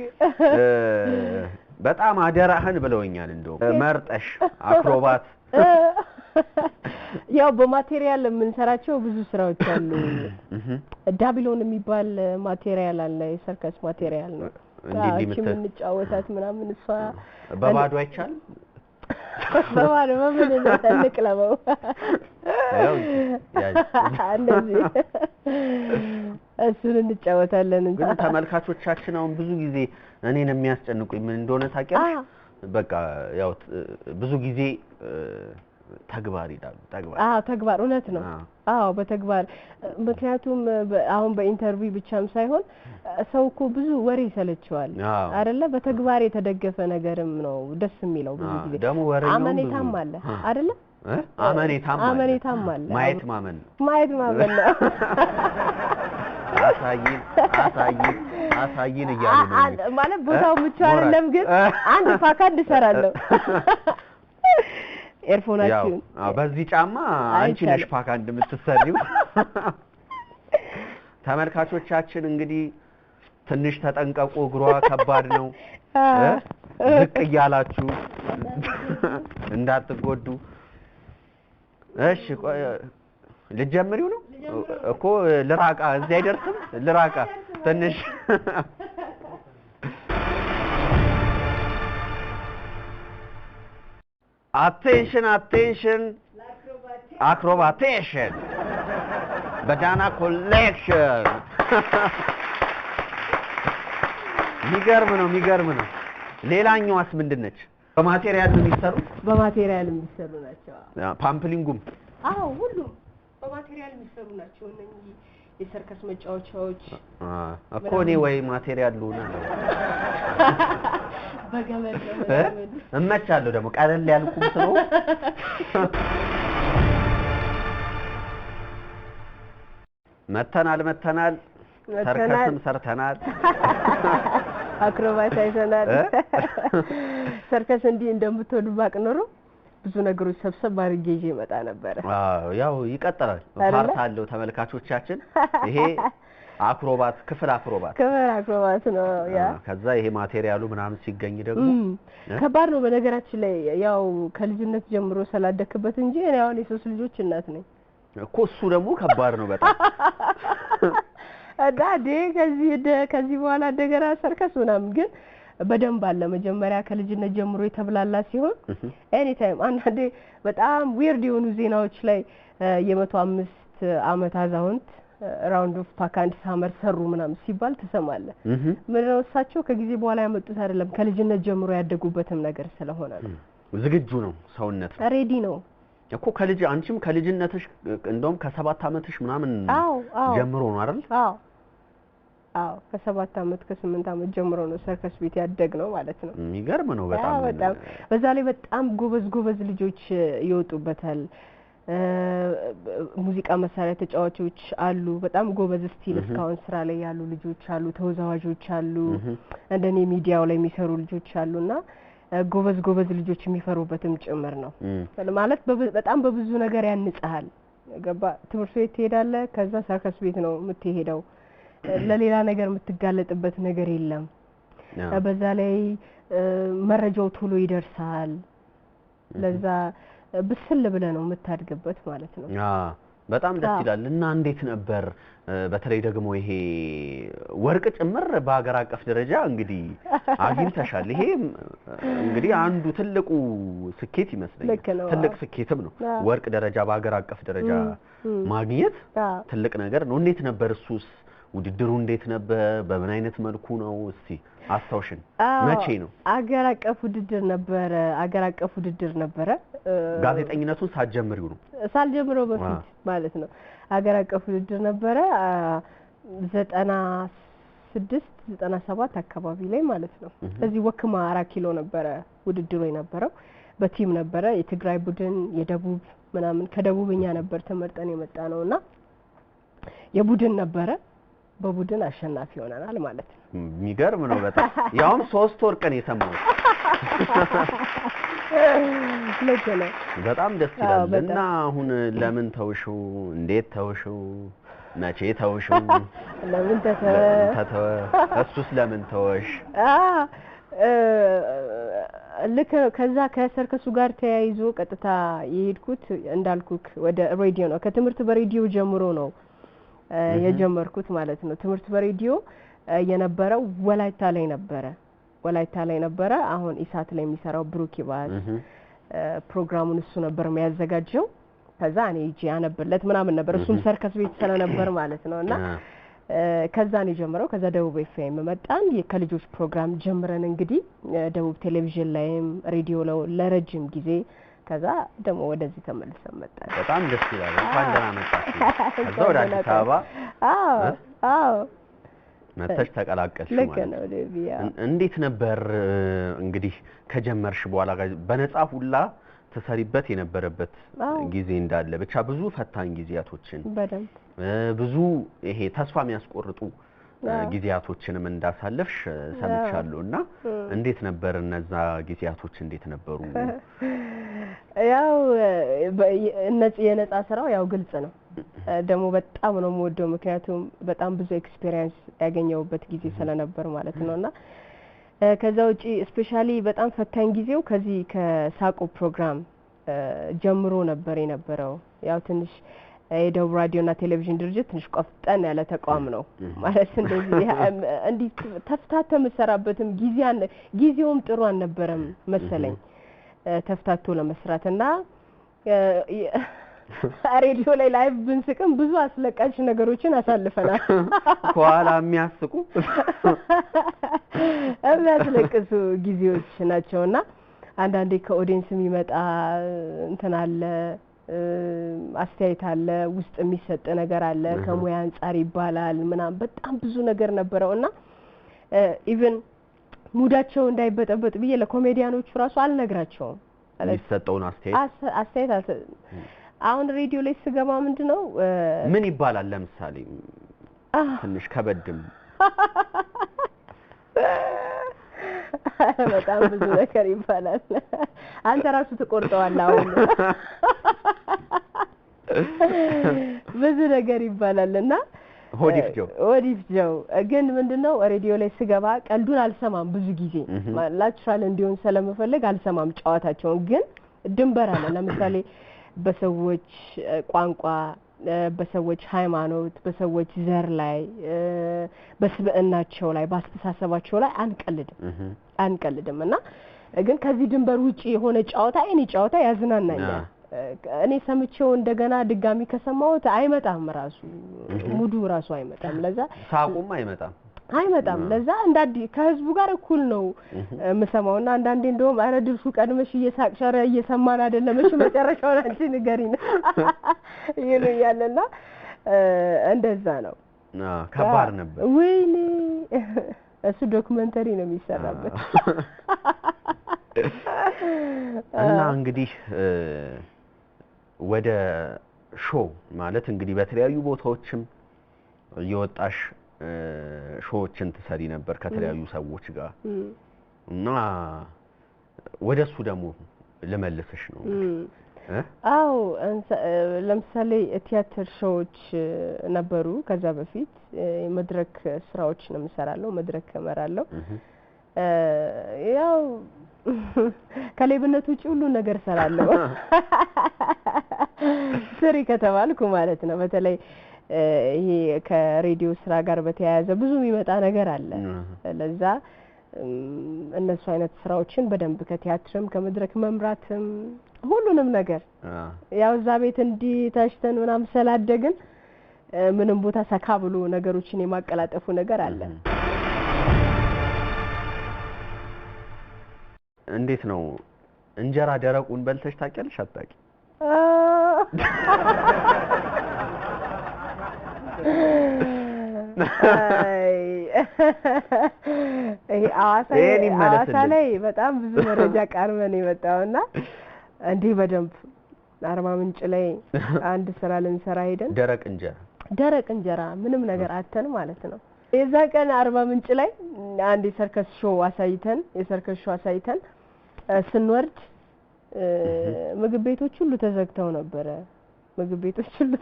በጣም አደራህን ብለውኛል። እንደው መርጠሽ አክሮባት ያው በማቴሪያል የምንሰራቸው ብዙ ስራዎች አሉ። ዳቢሎን የሚባል ማቴሪያል አለ፣ የሰርከስ ማቴሪያል ነው። እንዴ የምንጫወታት ምናምን እሷ በባዶ አይቻልም። በባዶ ምን እንቅለበው ያው እንደዚህ እሱን እንጫወታለን እንጂ ግን ተመልካቾቻችን አሁን ብዙ ጊዜ እኔን የሚያስጨንቁኝ ምን እንደሆነ ታውቂያለሽ? በቃ ያው ብዙ ጊዜ ተግባር ይላሉ። ተግባር እውነት ነው። በተግባር ምክንያቱም አሁን በኢንተርቪው ብቻም ሳይሆን ሰው እኮ ብዙ ወሬ ይሰለችዋል አይደለ? በተግባር የተደገፈ ነገርም ነው ደስ የሚለው። ብዙ ጊዜ ደግሞ ወሬው አመኔታም አለ አይደለ? አመኔታም አለ። ማየት ማመን ነው። አሳይን እያሉ ነው ማለት ቦታው ምቹ አይደለም፣ ግን አንድ ፓካድ እሰራለሁ። ኤርፎናችን በዚህ ጫማ አንቺ ነሽ ፓካ እንደምትሰሪው። ተመልካቾቻችን እንግዲህ ትንሽ ተጠንቀቁ፣ እግሯ ከባድ ነው። ዝቅ እያላችሁ እንዳትጎዱ። እሺ ልጀምሪው ነው እኮ ልራቃ፣ እዚህ አይደርስም። ልራቃ ትንሽ አቴንሽን አቴንሽን አክሮባቴሽን በዳና ኮሌክሽን የሚገርም ነው ሌላኛዋስ ምንድነች በማቴሪያል የሚሰሩ ናቸው ፓምፕሊንጉም አዎ ሁሉም በማቴሪያል የሚሰሩ ናቸው እነኚህ የሰርከስ መጫወቻዎች እኮ እኔ ወይ ማቴሪያል ሉና በገመድ እመቻለሁ ደግሞ ቀለል ያልኩም ስለው መተናል ሰርከስም ሰርተናል አክሮባት አይተናል ሰርከስ እንዲህ እንደምትወዱ ባቅ ኖሮ ብዙ ነገሮች ሰብሰብ አድርጌ ይዤ መጣ ነበር ያው ይቀጥላል ፓርት አለው ተመልካቾቻችን ይሄ ክፍል አክሮባት ነው ያ ከዛ ይሄ ማቴሪያሉ ምናምን ሲገኝ ደግሞ ከባድ ነው በነገራችን ላይ ያው ከልጅነት ጀምሮ ሰላደክበት እንጂ እኔ አሁን የሶስት ልጆች እናት ነኝ እኮ እሱ ደግሞ ከባድ ነው በጣም ዳዴ ከዚህ በኋላ እንደገና ሰርከስ ምናምን ግን በደንብ አለ መጀመሪያ ከልጅነት ጀምሮ የተብላላ ሲሆን ኤኒ ታይም አንዴ በጣም ዊርድ የሆኑ ዜናዎች ላይ የ105 አመት አዛውንት ራውንድ ኦፍ ፓካንድ ሳመር ሰሩ ምናምን ሲባል ተሰማለ ምንድነው እሳቸው ከጊዜ በኋላ ያመጡት አይደለም ከልጅነት ጀምሮ ያደጉበትም ነገር ስለሆነ ነው ዝግጁ ነው ሰውነት ሬዲ ነው እኮ አንቺም ከልጅነትሽ እንደውም ከ7 አመትሽ ምናምን ጀምሮ ነው አይደል ከ7 አመት ከ8 አመት ጀምሮ ነው ሰርከስ ቤት ያደግ ነው ማለት ነው የሚገርም ነው በጣም በዛ ላይ በጣም ጎበዝ ልጆች ይወጡበታል ሙዚቃ መሳሪያ ተጫዋቾች አሉ በጣም ጎበዝ ስቲል እስካሁን ስራ ላይ ያሉ ልጆች አሉ ተወዛዋዦች አሉ እንደኔ ሚዲያው ላይ የሚሰሩ ልጆች አሉና ጎበዝ ልጆች የሚፈሩበትም ጭምር ነው ማለት በጣም በብዙ ነገር ያንጻሃል ገባ ትምህርት ቤት ትሄዳለህ ከዛ ሰርከስ ቤት ነው የምትሄደው ለሌላ ነገር የምትጋለጥበት ነገር የለም በዛ ላይ መረጃው ቶሎ ይደርሳል ለዛ ብስል ብለህ ነው የምታድግበት ማለት ነው በጣም ደስ ይላል እና እንዴት ነበር በተለይ ደግሞ ይሄ ወርቅ ጭምር በአገር አቀፍ ደረጃ እንግዲህ አግኝተሻል ይሄ እንግዲህ አንዱ ትልቁ ስኬት ይመስለኛል ትልቅ ስኬትም ነው ወርቅ ደረጃ በአገር አቀፍ ደረጃ ማግኘት ትልቅ ነገር ነው እንዴት ነበር እሱስ ውድድሩ እንዴት ነበር በምን አይነት መልኩ ነው እስቲ አስታውሽን መቼ ነው አገር አቀፍ ውድድር ነበረ ጋዜጠኝነቱን ሳትጀምሪው ነው ሳልጀምረው በፊት ማለት ነው አገር አቀፍ ውድድር ነበረ 96 አካባቢ ላይ ማለት ነው እዚህ ወክማ 4 ኪሎ ነበረ ውድድሩ የነበረው በቲም ነበረ የትግራይ ቡድን የደቡብ ምናምን ከደቡብኛ ነበር ተመርጠን የመጣ ነውና የቡድን ነበረ በቡድን አሸናፊ ሆነናል ማለት ነው የሚገርም ነው በጣም ያውም 3 ወር ቀን የሰማው ለከለ በጣም ደስ ይላል እና አሁን ለምን ተውሽው እንዴት ተውሽው መቼ ተውሽው ለምን ተተወ እሱስ ለምን ተወሽ ከዛ ከሰርከሱ ጋር ተያይዞ ቀጥታ የሄድኩት እንዳልኩክ ወደ ሬዲዮ ነው ከትምህርት በሬዲዮ ጀምሮ ነው የጀመርኩት ማለት ነው ትምህርት በሬዲዮ የነበረው ወላይታ ላይ ነበረ አሁን ኢሳት ላይ የሚሰራው ብሩክ ይባል ፕሮግራሙን እሱ ነበር የሚያዘጋጀው ከዛ እኔ እጂ ያነበርለት ምናምን ነበር እሱም ሰርከስ ቤት ስለነበር ማለት ነውና ከዛ ነው የጀመረው ከዛ ደቡብ ኤፍኤም መጣን የከልጆች ፕሮግራም ጀምረን እንግዲህ ደቡብ ቴሌቪዥን ላይም ሬዲዮ ለረጅም ጊዜ ከዛ ደግሞ ወደዚህ ተመልሰን መጣን በጣም ደስ ይላል እንኳን ደህና መጣችሁ ከዛ ወደ አዲስ አበባ መተሽ ተቀላቀልሽ ማለት እንዴት ነበር እንግዲህ ከጀመርሽ በኋላ በነፃ ሁላ ተሰሪበት የነበረበት ጊዜ እንዳለ ብቻ ብዙ ፈታኝ ጊዜያቶችን በደንብ ብዙ ይሄ ተስፋ የሚያስቆርጡ ጊዜያቶችንም እንዳሳለፍሽ ሰምቻለሁና እንዴት ነበር እነዛ ጊዜያቶች እንዴት ነበሩ ያው የነፃ ስራው ያው ግልጽ ነው ደግሞ በጣም ነው የምወደው ምክንያቱም በጣም ብዙ ኤክስፒሪየንስ ያገኘሁበት ጊዜ ስለነበር ማለት ነውና ከዛ ውጪ ስፔሻሊ በጣም ፈታኝ ጊዜው ከዚህ ከሳቆ ፕሮግራም ጀምሮ ነበር የነበረው ያው ትንሽ የደቡብ ራዲዮና ቴሌቪዥን ድርጅት ትንሽ ቆፍጠን ያለ ተቋም ነው ማለት እንደዚህ እንዲ ተፍታተ መሰራበትም ጊዜውም ጥሩ አልነበረም መሰለኝ ተፍታቶ ለመስራትና ሬዲዮ ላይ ላይቭ ብንስቅም ብዙ አስለቃሽ ነገሮችን አሳልፈናል። ከኋላ የሚያስቁ የሚያስለቅሱ ጊዜዎች ናቸውና አንዳንዴ ከኦዲየንስ የሚመጣ እንትን አለ አስተያየት አለ ውስጥ የሚሰጥ ነገር አለ ከሙያ አንፃር ይባላል ምናም በጣም ብዙ ነገር ነበረውና ኢቭን ሙዳቸው እንዳይበጠበጥ ብዬ ለኮሜዲያኖቹ ራሱ አልነግራቸውም የሚሰጠውን አስተያየት አሁን ሬዲዮ ላይ ስገባ ምንድነው ምን ይባላል ለምሳሌ ትንሽ ከበድም በጣም ብዙ ነገር ይባላል አንተ ራሱ ተቆርጠዋል አሁን ብዙ ነገር ይባላልና ሆዲፍጆው ግን ምንድነው ሬዲዮ ላይ ስገባ ቀልዱን አልሰማም ብዙ ጊዜ ላችራል እንዲሆን ስለምፈልግ አልሰማም ጨዋታቸውን ግን ድንበር አለ ለምሳሌ በሰዎች ቋንቋ በሰዎች ሃይማኖት በሰዎች ዘር ላይ በስብዕናቸው ላይ ባስተሳሰባቸው ላይ አንቀልድምና ግን ከዚህ ድንበር ውጪ የሆነ ጨዋታ እኔ ጨዋታ ያዝናናኛል እኔ ሰምቼው እንደገና ድጋሚ ከሰማሁት አይመጣም ራሱ ሙዱ ራሱ አይመጣም ለዛ ሳቁም አይመጣም ለዛ እንዳዲ ከህዝቡ ጋር እኩል ነው መሰማውና አንዳንዴ እንደውም አረድልሹ ቀድመሽ እየሳቅሻረ እየሰማን አይደለም እሺ መጨረሻው አንቺ ንገሪና ይሉኛልና እንደዛ ነው ከባድ ነበር ወይኔ እሱ ዶክመንተሪ ነው የሚሰራበት እና እንግዲህ ወደ ሾው ማለት እንግዲህ በተለያዩ ቦታዎችም እየወጣሽ ሾዎችን ትሰሪ ነበር ከተለያዩ ሰዎች ጋር እና ወደሱ ደግሞ ለመለስሽ ነው አው ለምሳሌ ቲያትር ሾዎች ነበሩ ከዛ በፊት የመድረክ ስራዎች ነው የምሰራለው መድረክ እመራለሁ ያው ከሌብነቱ ውጪ ሁሉ ነገር ሰራለሁ ስሪ ከተባልኩ ማለት ነው በተለይ ይሄ ከሬዲዮ ስራ ጋር በተያያዘ ብዙ የሚመጣ ነገር አለ ለዛ እነሱ አይነት ስራዎችን በደንብ ከቲያትርም ከመድረክ መምራትም ሁሉንም ነገር ያው እዛ ቤት እንዲ ታሽተን ምናም ሰላደግን ምንም ቦታ ሰካ ብሎ ነገሮችን የማቀላጠፉ ነገር አለ እንዴት ነው እንጀራ ደረቁን በልተሽ ታውቂያለሽ አጣቂ አዋሳ ላይ በጣም ብዙ መረጃ ቀርበን የመጣውና እንዴ በደንብ አርባ ምንጭ ላይ አንድ ስራ ልንሰራ ሄደን ደረቅ እንጀራ ምንም ነገር አተን ማለት ነው የዛ ቀን አርባ ምንጭ ላይ አንድ የሰርከስ ሾው አሳይተን ስንወርድ ምግብ ቤቶች ሁሉ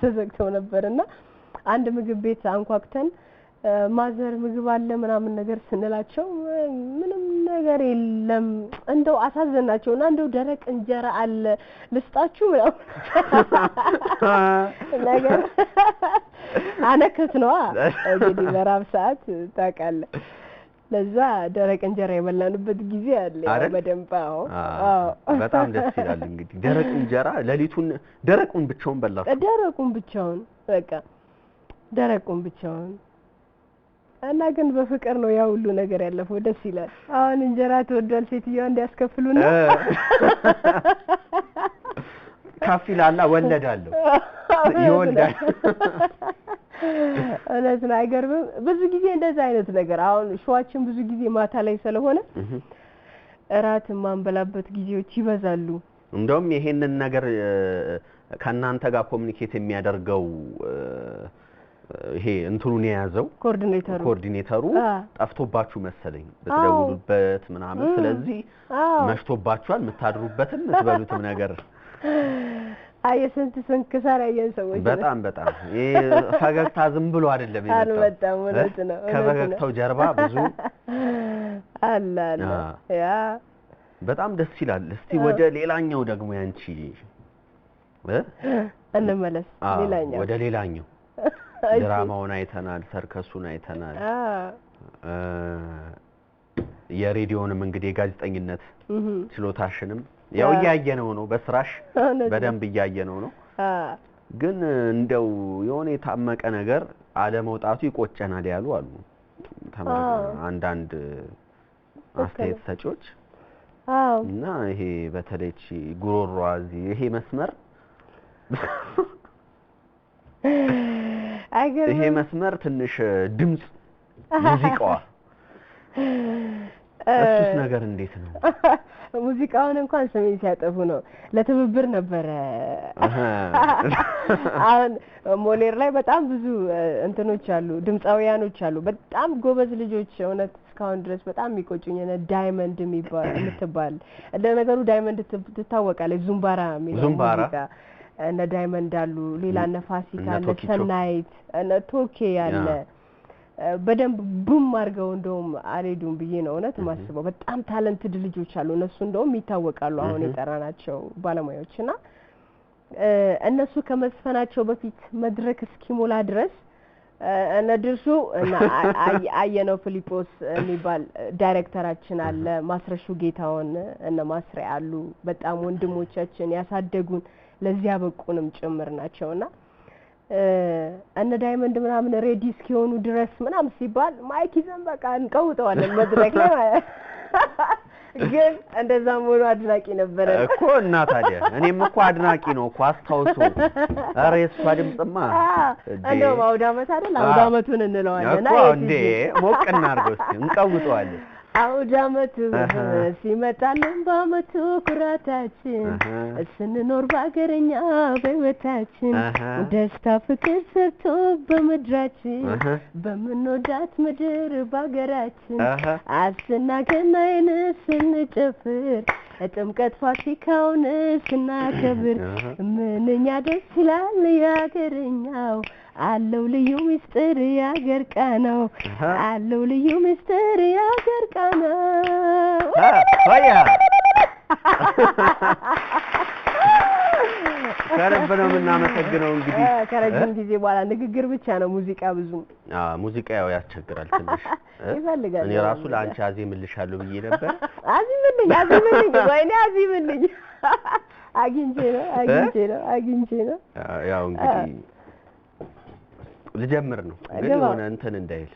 ተዘግተው ነበርና አንድ ምግብ ቤት አንኳክተን ማዘር ምግብ አለ ምናምን ነገር ስንላቸው ምንም ነገር የለም እንደው አሳዘናቸውና እንደው ደረቅ እንጀራ አለ ልስጣችሁ ነገር አነከት ነው እንግዲህ በራብ ሰዓት ታውቃለህ ለዛ ደረቅ እንጀራ የበላንበት ጊዜ አለ በደንባው በጣም ደስ ይላል እንግዲህ ደረቅ እንጀራ ለሊቱን ደረቁን ብቻውን በቃ ደረቁን ብቻውን እና ግን በፍቅር ነው ያው ሁሉ ነገር ያለፈው ደስ ይላል አሁን እንጀራ ተወዷል ሴትየዋ እንዲያስከፍሉና ካፊላላ ወለዳለሁ ይወልዳል እነሱ አይገርምም ብዙ ጊዜ እንደዛ አይነት ነገር አሁን ሾዋችን ብዙ ጊዜ ማታ ላይ ስለሆነ እራት ማንበላበት ጊዜዎች ይበዛሉ እንደውም ይሄንን ነገር ከናንተ ጋር ኮሙኒኬት የሚያደርገው ይሄ እንትኑን የያዘው ኮኦርዲኔተሩ ጠፍቶባችሁ መሰለኝ በተደውሉበት ምናምን ስለዚህ መሽቶባችኋል መታድሩበትም ምትበሉትም ነገር አየሰንት ስንክሳር ሰዎች በጣም ፈገግታ ዝም ብሎ አይደለም አልመጣም ማለት ነው ከፈገግታው ጀርባ ብዙ አለ ያ በጣም ደስ ይላል እስቲ ወደ ሌላኛው ደግሞ ያንቺ እንመለስ ወደ ሌላኛው ድራማውን አይተናል ሰርከሱን አይተናል የሬዲዮንም እንግዲህ ጋዜጠኝነት ችሎታሽንም ያው እያየነው ነው በስራሽ በደንብ እያየነው ነው ግን እንደው የሆነ የታመቀ ነገር አለመውጣቱ ይቆጨናል ያሉ አሉ አንዳንድ አስተያየት ሰጪዎች እና ይሄ በተለይቺ ጉሮሮዋዚ ይሄ መስመር ይሄ መስመር ትንሽ ድምጽ ሙዚቃዋ እሱስ ነገር እንዴት ነው ሙዚቃውን እንኳን ስሜን ሲያጠፉ ነው ለትብብር ነበር አሁን ሞሌር ላይ በጣም ብዙ እንትኖች አሉ ድምጻውያኖች አሉ በጣም ጎበዝ ልጆች እውነት እስካሁን ድረስ በጣም የሚቆጩኝ ዳይመንድ የምትባል ለነገሩ ዳይመንድ ትታወቃለች ዙምባራ የሚለው ሙዚቃ እነ ዳይመንድ አሉ ሌላ እነ ፋሲካ እነ ሰናይት እነ ቶኬ ያለ በደንብ ቡም አድርገው እንደውም አልሄዱም ብዬ ነው እውነት ማስበው በጣም ታለንትድ ልጆች አሉ እነሱ እንደውም ይታወቃሉ አሁን የጠራናቸው ባለሙያዎችና እነሱ ከመስፈናቸው በፊት መድረክ እስኪሞላ ድረስ እነ ድርሱ እና አየነው ፊሊጶስ የሚባል ዳይሬክተራችን አለ ማስረሹ ጌታውን እነ ማስሬ አሉ በጣም ወንድሞቻችን ያሳደጉን ለዚያ በቁንም ጭምር ናቸውና እነ ዳይመንድ ምናምን ሬዲ እስኪሆኑ ድረስ ምናምን ሲባል ማይክ ይዘን በቃ እንቀውጠዋለን መድረክ ላይ ግን እንደዛም ሆኖ አድናቂ ነበር እኮ እና ታዲያ እኔም እኮ አድናቂ ነው እኮ አስታውሱ አረ የሷ ድምጽማ እንደው አውዳመት አይደል አውዳመቱን እንለዋለን እኮ እንዴ ሞቅ እናርገው እስኪ እንቀውጠዋለን አውዳመቱ ሲመጣልን በአመቱ ኩራታችን ስንኖር ባገረኛ በህይወታችን ደስታ ፍቅር ሰርቶ በምድራችን በምንወዳት ምድር ባገራችን አስናገናይን ስንጨፍር ጥምቀት ፋሲካውን ስናከብር ምንኛ ደስ ይላል ያገረኛው አለው ልዩ ምስጢር ያገር ቃናው አለው ልዩ ምስጢር ያገር ቃናው ወያ ከረብ ነው የምናመሰግነው እንግዲህ ከረጅም ጊዜ በኋላ ንግግር ብቻ ነው ሙዚቃ ብዙ ሙዚቃ ያው ያስቸግራል ትንሽ ይፈልጋል እኔ ራሱ ለአንቺ አዜምልሻለሁ ብዬ ነበር አዜምልኝ ወይኔ አዜምልኝ አግኝቼ ነው ያው እንግዲህ ልጀምር ነው ግን ሆነ እንትን እንዳይል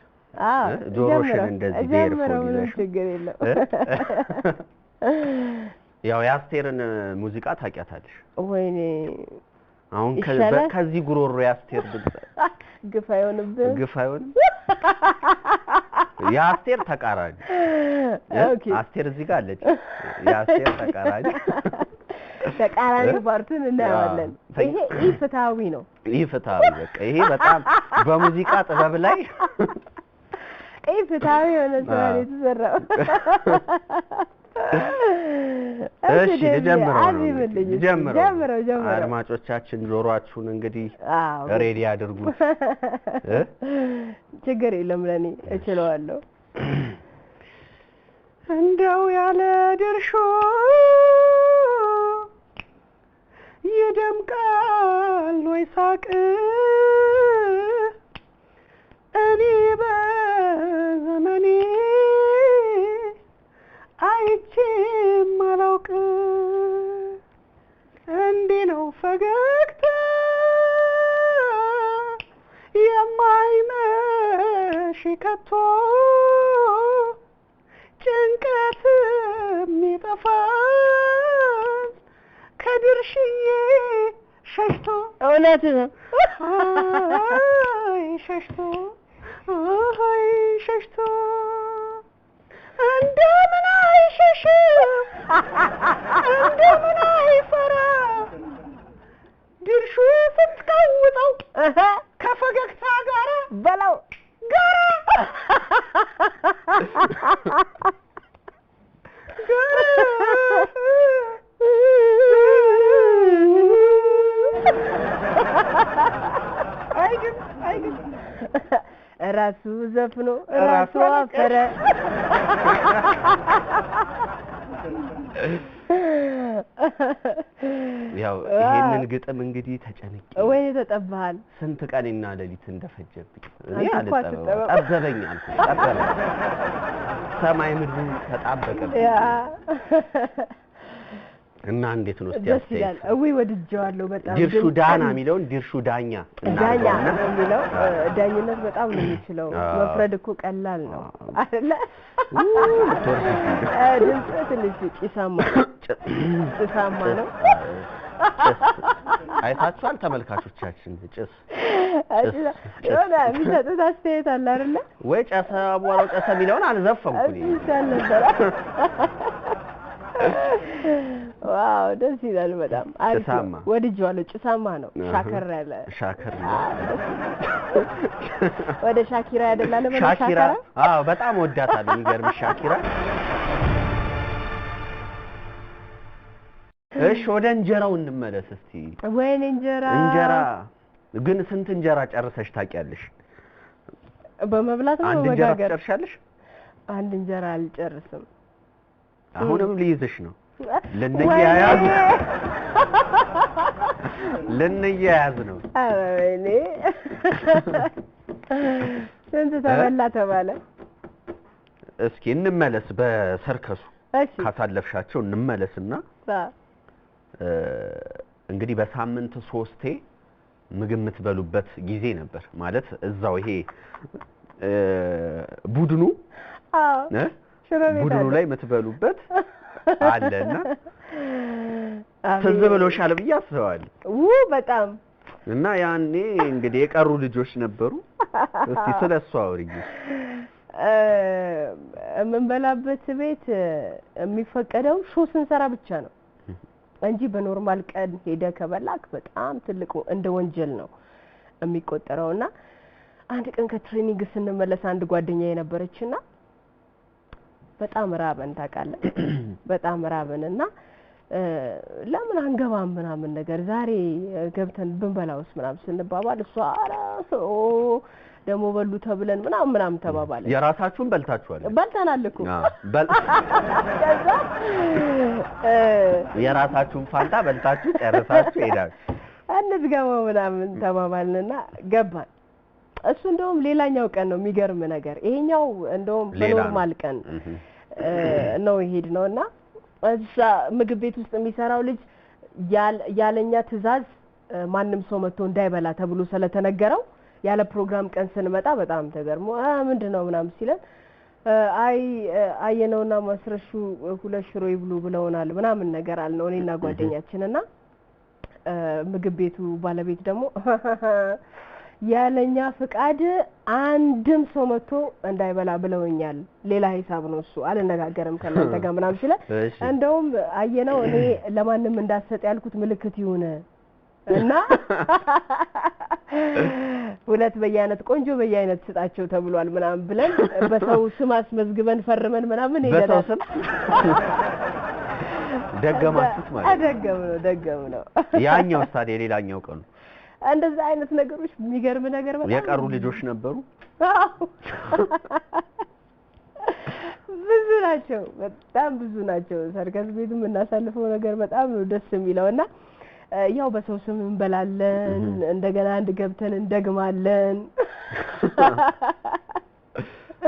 ጆሮሽን እንደዚህ ቤርፎን ይዘሽ ችግር የለው ያው ያስቴርን ሙዚቃ ታውቂያታለሽ ወይኔ አሁን ከዚህ ጉሮሮ ያስቴር ድምጽ ግፍ አይሆንም ያስቴር ተቃራኒ አስቴር እዚህ ጋር አለች ያስቴር ተቃራኒ ፓርቱን እናያለን ይሄ ኢፍታዊ ነው ኢፍታዊ በቃ ይሄ በጣም በሙዚቃ ጥበብ ላይ ኢፍታዊ የሆነ ስራ ነው የተሰራው እሺ ጀምረው አድማጮቻችን ጆሮአችሁን እንግዲህ ሬዲ አድርጉት ችግር የለም ለኔ እችለዋለሁ እንደው ያለ ድርሾ ይደምቃል ወይ ሳቅ እኔ በዘመኔ አይቼም አላውቅ እንዲህ ነው ፈገግታ የማይመሽ ከቶ ጭንቀት የሚጠፋል ከድርሽዬ ሸሽቶ እውነት ነው አይ ሸሽቶ እንደምን አይሸሽ እንደምን አይፈራ ድርሹ ስትቀውጠው ከፈገግታ ጋር በለው አይግም ራሱ ዘፍኖ ራሱ አፈረ ያው ይሄንን ግጥም እንግዲህ ተጨነቂ ወይ ተጠባሃል ስንት ቀንና ሌሊት እንደፈጀብኝ እኔ ጠበበኝ አልኩ ሰማይ ምድሩ ተጣበቀብኝ እና እንዴት ነው እስቲ ደስ ይላል። ወይ ወድጄዋለሁ በጣም። ድርሹ ዳና የሚለውን ድርሹ ዳኛ ዳኛ የሚለው ዳኝነት በጣም ነው የሚችለው። መፍረድ እኮ ቀላል ነው አይደለ? ድምፅ ትንሽ ጭሳማ ነው። አይታችኋል ተመልካቾቻችን? ጭስ የሆነ የሚሰጡት አስተያየት አለ አይደለ? ወይ ጨሰ አቧራው ጨሰ የሚለውን አልዘፈንኩኝ ይቻል ነበር። ዋው ደስ ይላል በጣም። ጭሳማ ወድጄዋለሁ። ጭሳማ ነው። ሻከር ያለ ወደ ሻኪራ ያደላለ ማለት ሻኪራ። አዎ በጣም ወዳታለሁ። የሚገርምሽ ሻኪራ። እሺ ወደ እንጀራው እንመለስ እስቲ። ወይኔ እንጀራ ግን ስንት እንጀራ ጨርሰሽ ታውቂያለሽ? በመብላት ነው አንድ እንጀራ ትጨርሻለሽ? አንድ እንጀራ አልጨርስም። አሁንም ልይዝሽ ነው። ልንያያዝ ነው። ኧረ ወይኔ ስንት ተባለ? እስኪ እንመለስ በሰርከሱ ካሳለፍሻቸው እንመለስና እንግዲህ በሳምንት 3ቴ ምግብ የምትበሉበት ጊዜ ነበር ማለት እዛው ይሄ ቡድኑ ቡድኑ ላይ የምትበሉበት አለና ትዝ ብሎሻል ብዬ አስባለሁ። በጣም እና ያኔ እንግዲህ የቀሩ ልጆች ነበሩ። እስቲ ስለሱ አውሪኝ። የምንበላበት ቤት የሚፈቀደው ሾው ስንሰራ ብቻ ነው እንጂ በኖርማል ቀን ሄደ ከበላክ በጣም ትልቁ እንደ ወንጀል ነው የሚቆጠረውና አንድ ቀን ከትሬኒንግ ስንመለስ አንድ ጓደኛዬ ነበረችና በጣም ራበን ታውቃለህ። በጣም ራበንና ለምን አንገባም ምናምን ነገር ዛሬ ገብተን ብንበላውስ ምናምን ስንባባል እሷ ደሞ በሉ ተብለን ምናምን ተባባለ። የራሳችሁን በልታችኋል? በልተናል እኮ የራሳችሁን ፋንታ በልታችሁ ጨርሳችሁ ሄዳችሁ እንዝገባው ምናምን ተባባልንና ገባን። እሱ እንደውም ሌላኛው ቀን ነው የሚገርም ነገር። ይሄኛው እንደውም በኖርማል ቀን ነው ይሄድነውና እዛ ምግብ ቤት ውስጥ የሚሰራው ልጅ ያለኛ ትዕዛዝ ማንም ሰው መጥቶ እንዳይበላ ተብሎ ስለተነገረው ያለ ፕሮግራም ቀን ስንመጣ በጣም ተገርሞ ምንድነው ምናምን ሲለን አየነውና ማስረሹ 2 ሽሮ ይብሉ ብለውናል ምናምን ነገር አልነው እኔና ጓደኛችንና ምግብ ቤቱ ባለቤት ደግሞ ያለኛ ፍቃድ አንድም ሰው መጥቶ እንዳይበላ ብለውኛል። ሌላ ሂሳብ ነው እሱ አልነጋገርም ከእናንተ ጋር ምናምን ሲለ እንደውም አየነው እኔ ለማንም እንዳሰጥ ያልኩት ምልክት ይሁን እና 2 በየአይነት ቆንጆ በየአይነት ስጣቸው ተብሏል ምናምን ብለን በሰው ስም አስመዝግበን ፈርመን ምናምን ሄደናል። ደገማችሁት ማለት ደገም ነው። ያኛው ታዲያ ሌላኛው ቀን እንደዛ አይነት ነገሮች የሚገርም ነገር በጣም የቀሩ ልጆች ነበሩ። ብዙ ናቸው፣ በጣም ብዙ ናቸው። ሰርከስ ቤት የምናሳልፈው ነገር በጣም ነው ደስ የሚለውና ያው በሰው ስም እንበላለን፣ እንደገና አንድ ገብተን እንደግማለን።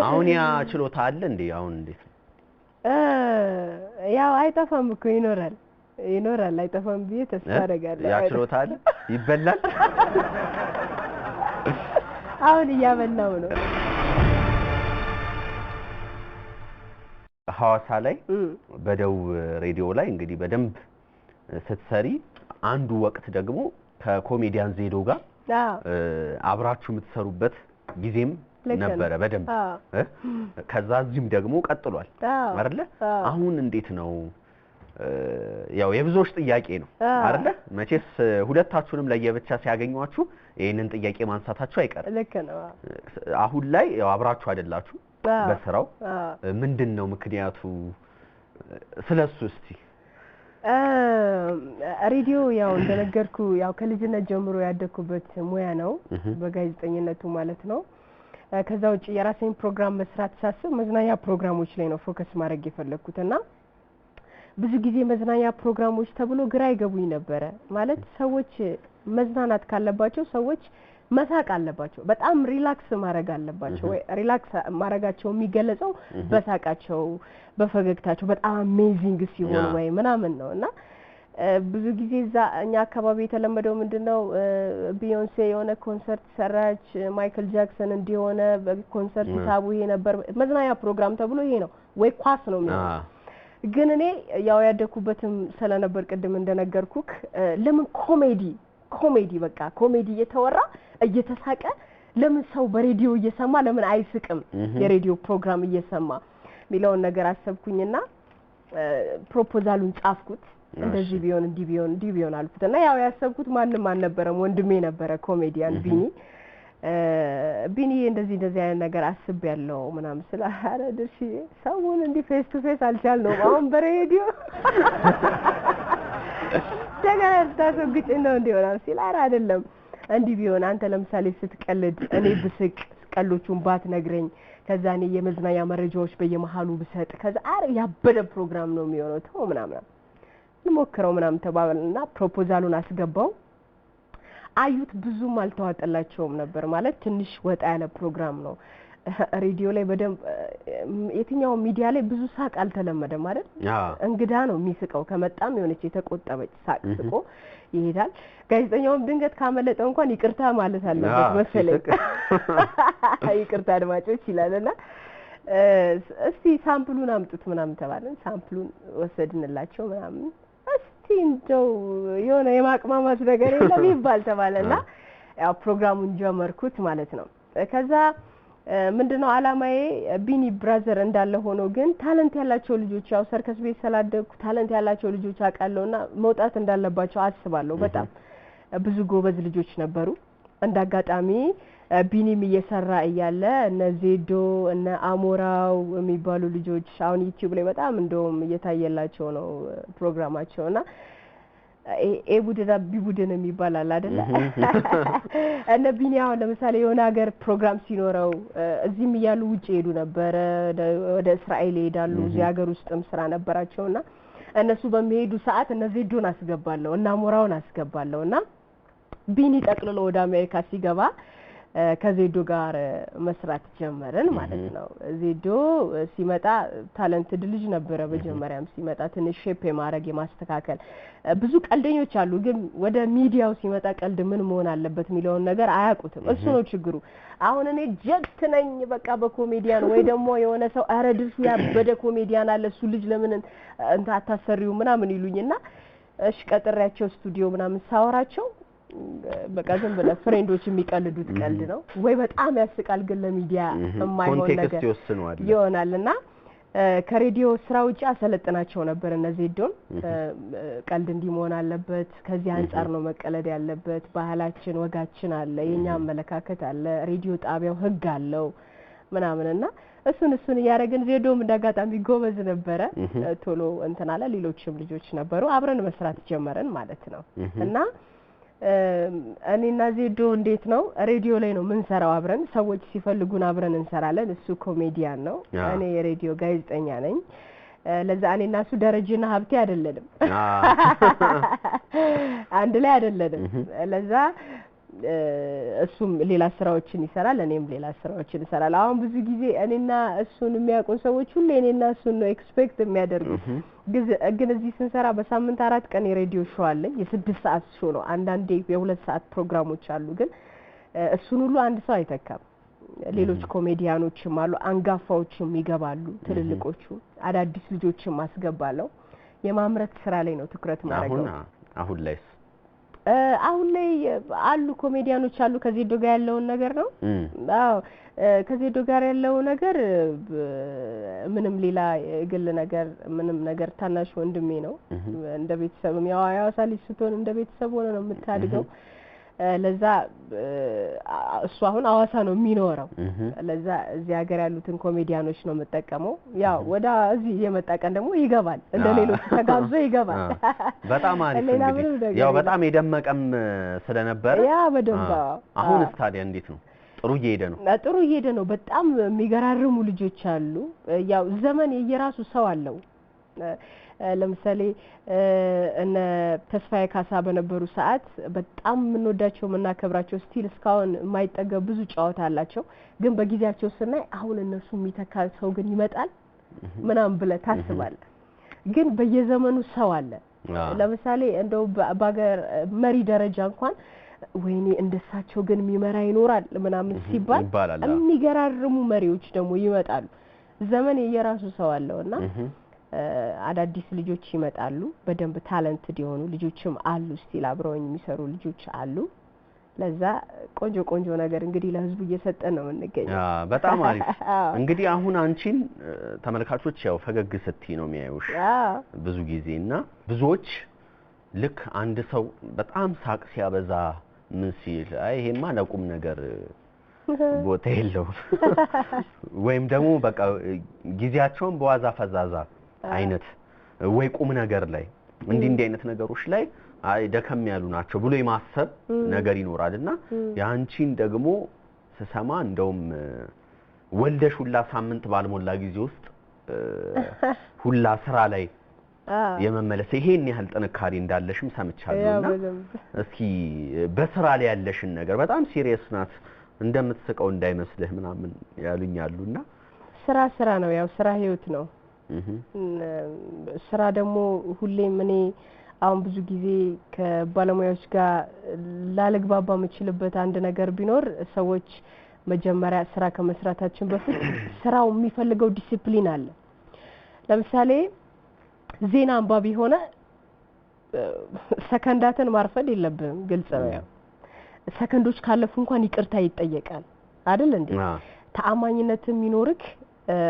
አሁን ያ ችሎታ አለ እንዴ? አሁን እንዴት ነው? ያው አይጠፋም እኮ ይኖራል አይጠፋም ብዬ ተስፋ አደርጋለሁ። ያ ችሎታ አለ ይበላል። አሁን እያበላው ነው። ሐዋሳ ላይ በደቡብ ሬዲዮ ላይ እንግዲህ በደንብ ስትሰሪ አንዱ ወቅት ደግሞ ከኮሜዲያን ዜዶ ጋር አብራችሁ የምትሰሩበት ጊዜም ነበረ በደንብ ከዛ እዚህም ደግሞ ቀጥሏል አይደለ? አሁን እንዴት ነው? ያው የብዙዎች ጥያቄ ነው አይደለ? መቼስ ሁለታችሁንም ለየብቻ ሲያገኙአችሁ ይሄንን ጥያቄ ማንሳታችሁ አይቀርም። ልክ ነው። አሁን ላይ ያው አብራችሁ አይደላችሁ በስራው ምንድነው ምክንያቱ? ስለሱ እስቲ ሬዲዮ ያው እንደነገርኩ ያው ከልጅነት ጀምሮ ያደኩበት ሙያ ነው በጋዜጠኝነቱ ማለት ነው። ከዛ ውጪ የራሴን ፕሮግራም መስራት ሳስብ መዝናኛ ፕሮግራሞች ላይ ነው ፎከስ ማድረግ የፈለኩትና ብዙ ጊዜ መዝናኛ ፕሮግራሞች ተብሎ ግራ ይገቡኝ ነበር። ማለት ሰዎች መዝናናት ካለባቸው ሰዎች መሳቅ አለባቸው፣ በጣም ሪላክስ ማድረግ አለባቸው። ወይ ሪላክስ ማድረጋቸው የሚገለጸው በሳቃቸው በፈገግታቸው በጣም አሜዚንግ ሲሆን ወይ ምናምን ነውና ብዙ ጊዜ እዛ እኛ አካባቢ የተለመደው ምንድነው ቢዮንሴ የሆነ ኮንሰርት ሰራች ማይክል ጃክሰን እንዲሆነ በኮንሰርት ታቡ ይሄ ነበር መዝናኛ ፕሮግራም ተብሎ ይሄ ነው ወይ ኳስ ነው የሚሆነው ግን እኔ ያው ያደኩበትም ስለነበር ቅድም እንደነገርኩክ ለምን ኮሜዲ በቃ ኮሜዲ እየተወራ እየተሳቀ ለምን ሰው በሬዲዮ እየሰማ ለምን አይስቅም የሬዲዮ ፕሮግራም እየሰማ ሚለውን ነገር አሰብኩኝና ፕሮፖዛሉን ጻፍኩት እንደዚህ ቢሆን አልኩትና ያው ያሰብኩት ማንንም አልነበረም ወንድሜ ነበረ ኮሜዲያን ቢኒ እንደዚህ አይነት ነገር አስቤያለሁ ምናምን ስለ አረ ድርሺ ሰውን እንዲ ፌስ ቱ ፌስ አልቻልነው አሁን በሬዲዮ ተገናኝታችሁ ነው እንዲሆናል ሲል አረ አይደለም እንዲህ ቢሆን አንተ ለምሳሌ ስትቀልድ እኔ ብስቅ ቀሎቹን ባትነግረኝ ከዛ እኔ የመዝናኛ መረጃዎች በየመሃሉ ብሰጥ ከዛ አረ ያበደ ፕሮግራም ነው የሚሆነው ተው ምናምን እንሞክረው ምናምን ተባባልና ፕሮፖዛሉን አስገባው አዩት ብዙም አልተዋጠላቸውም ነበር ማለት ትንሽ ወጣ ያለ ፕሮግራም ነው ሬዲዮ ላይ በደንብ የትኛው ሚዲያ ላይ ብዙ ሳቅ አልተለመደም ማለት እንግዳ ነው የሚስቀው ከመጣም የሆነች የተቆጠበች ሳቅ ስቆ ይሄዳል ጋዜጠኛውም ድንገት ካመለጠው እንኳን ይቅርታ ማለት አለበት መሰለኝ ይቅርታ አድማጮች ይላልና እስቲ ሳምፕሉን አምጡት ምናምን ተባለን ሳምፕሉን ወሰድንላቸው ምናምን እስቲ እንደው የሆነ የማቅማማት ነገር የለም ይባል ተባለና ያው ፕሮግራሙን ጀመርኩት ማለት ነው ከዛ ምንድነው አላማዬ ቢኒ ብራዘር እንዳለ ሆኖ ግን ታለንት ያላቸው ልጆች ያው ሰርከስ ቤት ሰላደኩ ታለንት ያላቸው ልጆች አቃለውና መውጣት እንዳለባቸው አስባለሁ በጣም ብዙ ጎበዝ ልጆች ነበሩ እንዳጋጣሚ ቢኒም እየሰራ እያለ እነ ዜዶ እነ አሞራው የሚባሉ ልጆች አሁን ዩቲዩብ ላይ በጣም እንደውም እየታየላቸው ነው ፕሮግራማቸውና ኤቡድና ቢቡድን የሚባል አለ አይደለ እነ ቢኒ አሁን ለምሳሌ የሆነ ሀገር ፕሮግራም ሲኖረው እዚህም ይያሉ ውጪ ሄዱ ነበር ወደ እስራኤል ሄዳሉ እዚህ ሀገር ውስጥም ስራ ነበራቸውና እነሱ በሚሄዱ ሰዓት እነ ዜዶን አስገባለሁ እና አሞራውን አስገባለሁና ቢኒ ጠቅልሎ ወደ አሜሪካ ሲገባ ከዜዶ ጋር መስራት ጀመረን ማለት ነው ዜዶ ሲመጣ ታለንትድ ልጅ ነበረ በመጀመሪያም ሲመጣ ትንሽ ሼፕ የማረግ የማስተካከል ብዙ ቀልደኞች አሉ ግን ወደ ሚዲያው ሲመጣ ቀልድ ምን መሆን አለበት ሚለውን ነገር አያውቁትም እሱ ነው ችግሩ አሁን እኔ ጀት ነኝ በቃ በኮሜዲያን ወይ ደግሞ የሆነ ሰው አረድሱ ያበደ ኮሜዲያን አለ እሱ ልጅ ለምን እንት አታሰሪው ምናምን ይሉኝና እሺ ቀጥሬያቸው ስቱዲዮ ምናምን ሳወራቸው በቃ ዝም ብለው ፍሬንዶች የሚቀልዱት ቀልድ ነው ወይ በጣም ያስቃል ግን ለሚዲያ የማይሆን ነገር ይሆናልና ከሬዲዮ ስራ ውጪ አሰለጥናቸው ነበር እነዚህ ዶን ቀልድ እንዲሞን አለበት ከዚህ አንፃር ነው መቀለድ ያለበት ባህላችን ወጋችን አለ የኛ አመለካከት አለ ሬዲዮ ጣቢያው ህግ አለው ምናምንና እሱን ያረጋን ዜዶም እንዳጋጣሚ ጎበዝ ነበረ ቶሎ እንተናለ ሌሎችም ልጆች ነበሩ አብረን መስራት ጀመረን ማለት ነው እና እኔና ዜዶ እንዴት ነው ሬዲዮ ላይ ነው ምን ሰራው አብረን ሰዎች ሲፈልጉን አብረን እንሰራለን እሱ ኮሜዲያን ነው እኔ የሬዲዮ ጋዜጠኛ ነኝ ለዛ እኔና እሱ ደረጃና ሀብቴ አይደለንም አንድ ላይ አይደለንም ለዛ እሱም ሌላ ስራዎችን ይሰራል እኔም ሌላ ስራዎችን እሰራለሁ አሁን ብዙ ጊዜ እኔና እሱን የሚያውቁ ሰዎች ሁሉ እኔና እሱን ነው ኤክስፔክት የሚያደርጉት ግን እዚህ ስንሰራ በሳምንት 4 ቀን የሬዲዮ ሾው አለ የ6 ሰዓት ሾው ነው አንዳንዴ የ2 ሰዓት ፕሮግራሞች አሉ ግን እሱን ሁሉ አንድ ሰው አይተካም ሌሎች ኮሜዲያኖችም አሉ አንጋፋዎችም ይገባሉ ትልልቆቹ አዳዲስ ልጆችም አስገባለሁ የማምረት ስራ ላይ ነው ትኩረት ማድረግ አሁን ላይ አሉ ኮሜዲያኖች አሉ ከዜዶ ጋር ያለው ነገር ነው አዎ ከዜዶ ጋር ያለው ነገር ምንም ሌላ ግል ነገር ምንም ነገር ታናሽ ወንድሜ ነው እንደ ቤተሰብም ያው ያሳልፍ ስትሆን እንደ ቤተሰብ ሆነ ነው የምታድገው ለዛ እሱ አሁን አዋሳ ነው የሚኖረው ለዛ እዚህ ሀገር ያሉትን ኮሜዲያኖች ነው መጠቀመው ያው ወዳ እዚህ የመጣቀን ደግሞ ይገባል እንደ ሌሎች ተጋብዞ ይገባል በጣም አሪፍ እንግዲህ ያው በጣም የደመቀም ስለነበር ያ በደንብ አሁን ስታዲያ እንዴት ነው ጥሩ እየሄደ ነው በጣም የሚገራርሙ ልጆች አሉ ያው ዘመን የየራሱ ሰው አለው ለምሳሌ እነ ተስፋዬ ካሳ በነበሩ ሰዓት በጣም ምንወዳቸው መናከብራቸው ስቲል እስካሁን የማይጠገብ ብዙ ጫወታ አላቸው ግን በጊዜያቸው ስናይ አሁን እነሱ የሚተካ ሰው ግን ይመጣል ምናምን ብለ ታስባለ ግን በየዘመኑ ሰው አለ ለምሳሌ እንደው በአገር መሪ ደረጃ እንኳን ወይኔ እንደሳቸው ግን የሚመራ ይኖራል ምናምን ሲባል የሚገራርሙ መሪዎች ደግሞ ይመጣሉ። ዘመን የራሱ ሰው አለውና አዳዲስ ልጆች ይመጣሉ። በደንብ ታለንትድ የሆኑ ልጆችም አሉ። ስቲል አብረውኝ የሚሰሩ ልጆች አሉ። ለዛ ቆንጆ ነገር እንግዲህ ለህዝቡ እየሰጠን ነው እንገኛለን። በጣም አሪፍ። እንግዲህ አሁን አንቺን ተመልካቾች ያው ፈገግ ስትይ ነው የሚያዩሽ ብዙ ጊዜና ብዙዎች ልክ አንድ ሰው በጣም ሳቅ ሲያበዛ ምን ሲል አይ ይሄማ ለቁም ነገር ቦታ የለውም ወይም ደግሞ በቃ ጊዜያቸውን በዋዛ ፈዛዛ አይነት ወይ ቁም ነገር ላይ እንዲህ አይነት ነገሮች ላይ አይ ደከም ያሉ ናቸው ብሎ የማሰብ ነገር ይኖራልና ያንቺን ደግሞ ስሰማ እንደውም ወልደሽ ሁላ ሳምንት ባልሞላ ጊዜ ውስጥ ሁላ ስራ ላይ የመመለስ ይሄን ያህል ጥንካሬ እንዳለሽም ሰምቻለሁና እስኪ በስራ ላይ ያለሽን ነገር በጣም ሲሪየስ ናት እንደምትስቀው እንዳይመስልህ ምናምን ያሉኛሉና ስራ ነው ያው ስራ ህይወት ነው ስራ ደግሞ ሁሌም እኔ አሁን ብዙ ጊዜ ከባለሙያዎች ጋር ላለግባባ የምችልበት አንድ ነገር ቢኖር ሰዎች መጀመሪያ ስራ ከመስራታችን በፊት ስራው የሚፈልገው ዲሲፕሊን አለ። ለምሳሌ ዜና አንባቢ ሆነ ሰከንዳትን ማርፈድ የለብንም ግልጽ ነው። ያው ሰከንዶች ካለፉ እንኳን ይቅርታ ይጠየቃል አይደል እንዴ? ተአማኝነትም ይኖርክ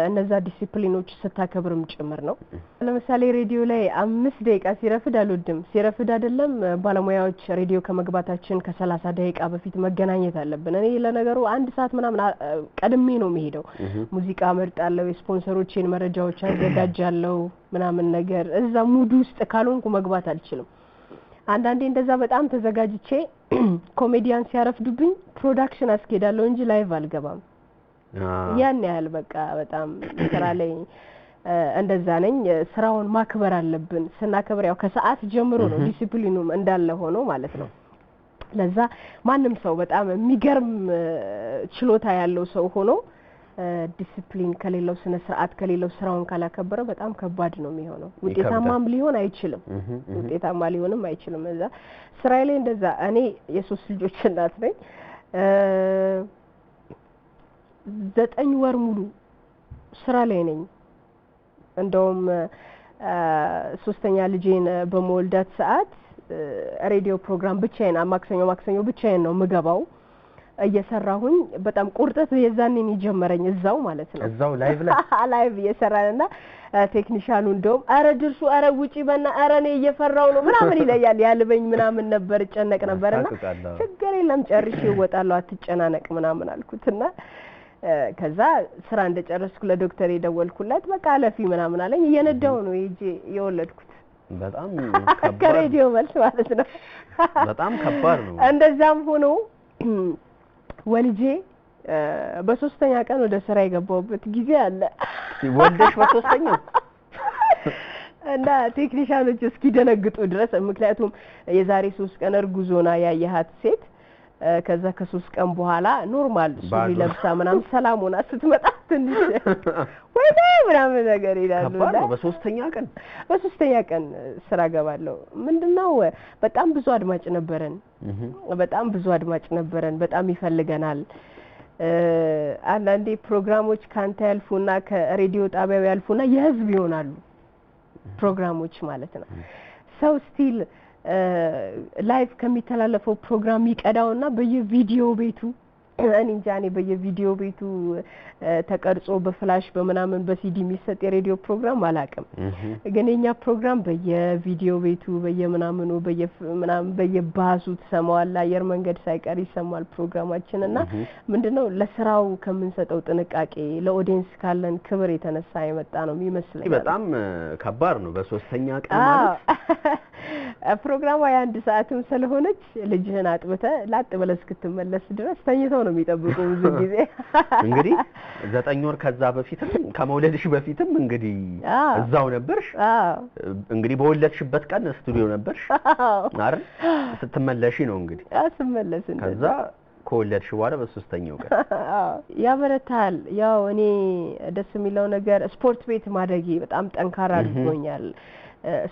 እነዛ ዲሲፕሊኖች ስታከብርም ጭምር ነው። ለምሳሌ ሬዲዮ ላይ 5 ደቂቃ ሲረፍድ አልወድም። ሲረፍድ አይደለም ባለሙያዎች ሬዲዮ ከመግባታችን ከ30 ደቂቃ በፊት መገናኘት አለብን። እኔ ለነገሩ 1 ሰዓት ምናምን ቀድሜ ነው የሚሄደው። ሙዚቃ መርጣለሁ፣ የስፖንሰሮቼን መረጃዎች አዘጋጃለሁ ምናምን ነገር እዛ ሙድ ውስጥ ካልሆንኩ መግባት አልችልም። አንዳንዴ እንደዛ በጣም ተዘጋጅቼ ኮሜዲያን ሲያረፍዱብኝ ፕሮዳክሽን አስኬዳለሁ እንጂ ላይቭ አልገባም። ያን ያህል በቃ በጣም ስራ ላይ እንደዛ ነኝ። ስራውን ማክበር አለብን። ስናከብር ያው ከሰዓት ጀምሮ ነው ዲሲፕሊኑም እንዳለ ሆኖ ማለት ነው። ለዛ ማንም ሰው በጣም የሚገርም ችሎታ ያለው ሰው ሆኖ ዲሲፕሊን ከሌለው ስነ ስርዓት ከሌለው ስራውን ካላከበረ በጣም ከባድ ነው የሚሆነው። ውጤታማም ሊሆን አይችልም። ውጤታማ ሊሆንም አይችልም። እዛ ስራዬ ላይ እንደዛ እኔ የ3 ልጆች እናት ነኝ። 9 ወር ሙሉ ስራ ላይ ነኝ። እንደውም 3ኛ ልጄን በመወልዳት ሰዓት ሬዲዮ ፕሮግራም ብቻዬን ማክሰኞ ብቻዬን ነው ምገባው እየሰራሁኝ በጣም ቁርጠት የዛኔን ይጀመረኝ እዛው ማለት ነው። እዛው ላይቭ እየሰራንና ቴክኒሻኑ እንደውም አረ ድርሱ አረ ውጪ በእና አረ እኔ እየፈራው ነው ምናምን ይለያል ያልበኝ ምናምን ነበር ጨነቅ ነበርና ችግር የለም ጨርሼ እወጣለሁ አትጨናነቅ ምናምን አልኩትና ከዛ ስራ እንደጨረስኩ ለዶክተር የደወልኩለት በቃ አለፊ ምናምን አለኝ። እየነዳው ነው ይጂ የወለድኩት። በጣም ከሬዲዮ መልስ ማለት ነው። በጣም ከባድ ነው። እንደዛም ሆኖ ወልጄ በ3ኛ ቀን ወደ ስራ የገባሁበት ጊዜ አለ። ወልደሽ በ3ኛው እና ቴክኒሻኖች እስኪደነግጡ ድረስ ምክንያቱም የዛሬ 3 ቀን እርጉዞና ያየሃት ሴት ከዛ ከ3 ቀን በኋላ ኖርማል ሱሪ ለብሳ ምናምን ሰላም ሆና ስትመጣ ትንሽ ወይኔ ምናምን ነገር ይላሉ። በ3ኛ ቀን ስራ ገባለሁ። ምንድነው በጣም ብዙ አድማጭ ነበረን። በጣም ይፈልገናል። አንዳንዴ ፕሮግራሞች ካንተ ያልፉና ከሬዲዮ ጣቢያው ያልፉና የህዝብ ይሆናሉ ፕሮግራሞች ማለት ነው። ሰው ስቲል ላይቭ ከሚተላለፈው ፕሮግራም ይቀዳውና በየቪዲዮ ቤቱ እኔ በየቪዲዮ ቤቱ ተቀርጾ በፍላሽ በመናምን በሲዲ የሚሰጥ የሬዲዮ ፕሮግራም አላውቅም። ግን የኛ ፕሮግራም በየቪዲዮ ቤቱ በየመናምኑ በየባሱ ተሰማዋል። አየር መንገድ ሳይቀር ይሰማል ፕሮግራማችንና ምንድነው ለስራው ከምንሰጠው ጥንቃቄ ለኦዲየንስ ካለን ክብር የተነሳ የመጣ ነው የሚመስለኝ። በጣም ከባድ ነው። በ3ኛ ቀን ማለት ፕሮግራሙ 1 ሰዓትም ስለሆነች ልጅህን አጥብተ ላጥ ብለህ እስክትመለስ ድረስ ተኝተው ነው የሚጠብቁ ብዙ ጊዜ። እንግዲህ 9 ወር ከዛ በፊትም ከመውለድሽ በፊትም እንግዲህ እዛው ነበርሽ። እንግዲህ በወለድሽበት ቀን ስቱዲዮ ነበርሽ አይደል? ስትመለሺ ነው እንግዲህ ስመለስ ከዛ ከወለድሽ በኋላ በ3ኛው ቀን ያበረታል። ያው እኔ ደስ የሚለው ነገር ስፖርት ቤት ማደጌ በጣም ጠንካራ አድርጎኛል።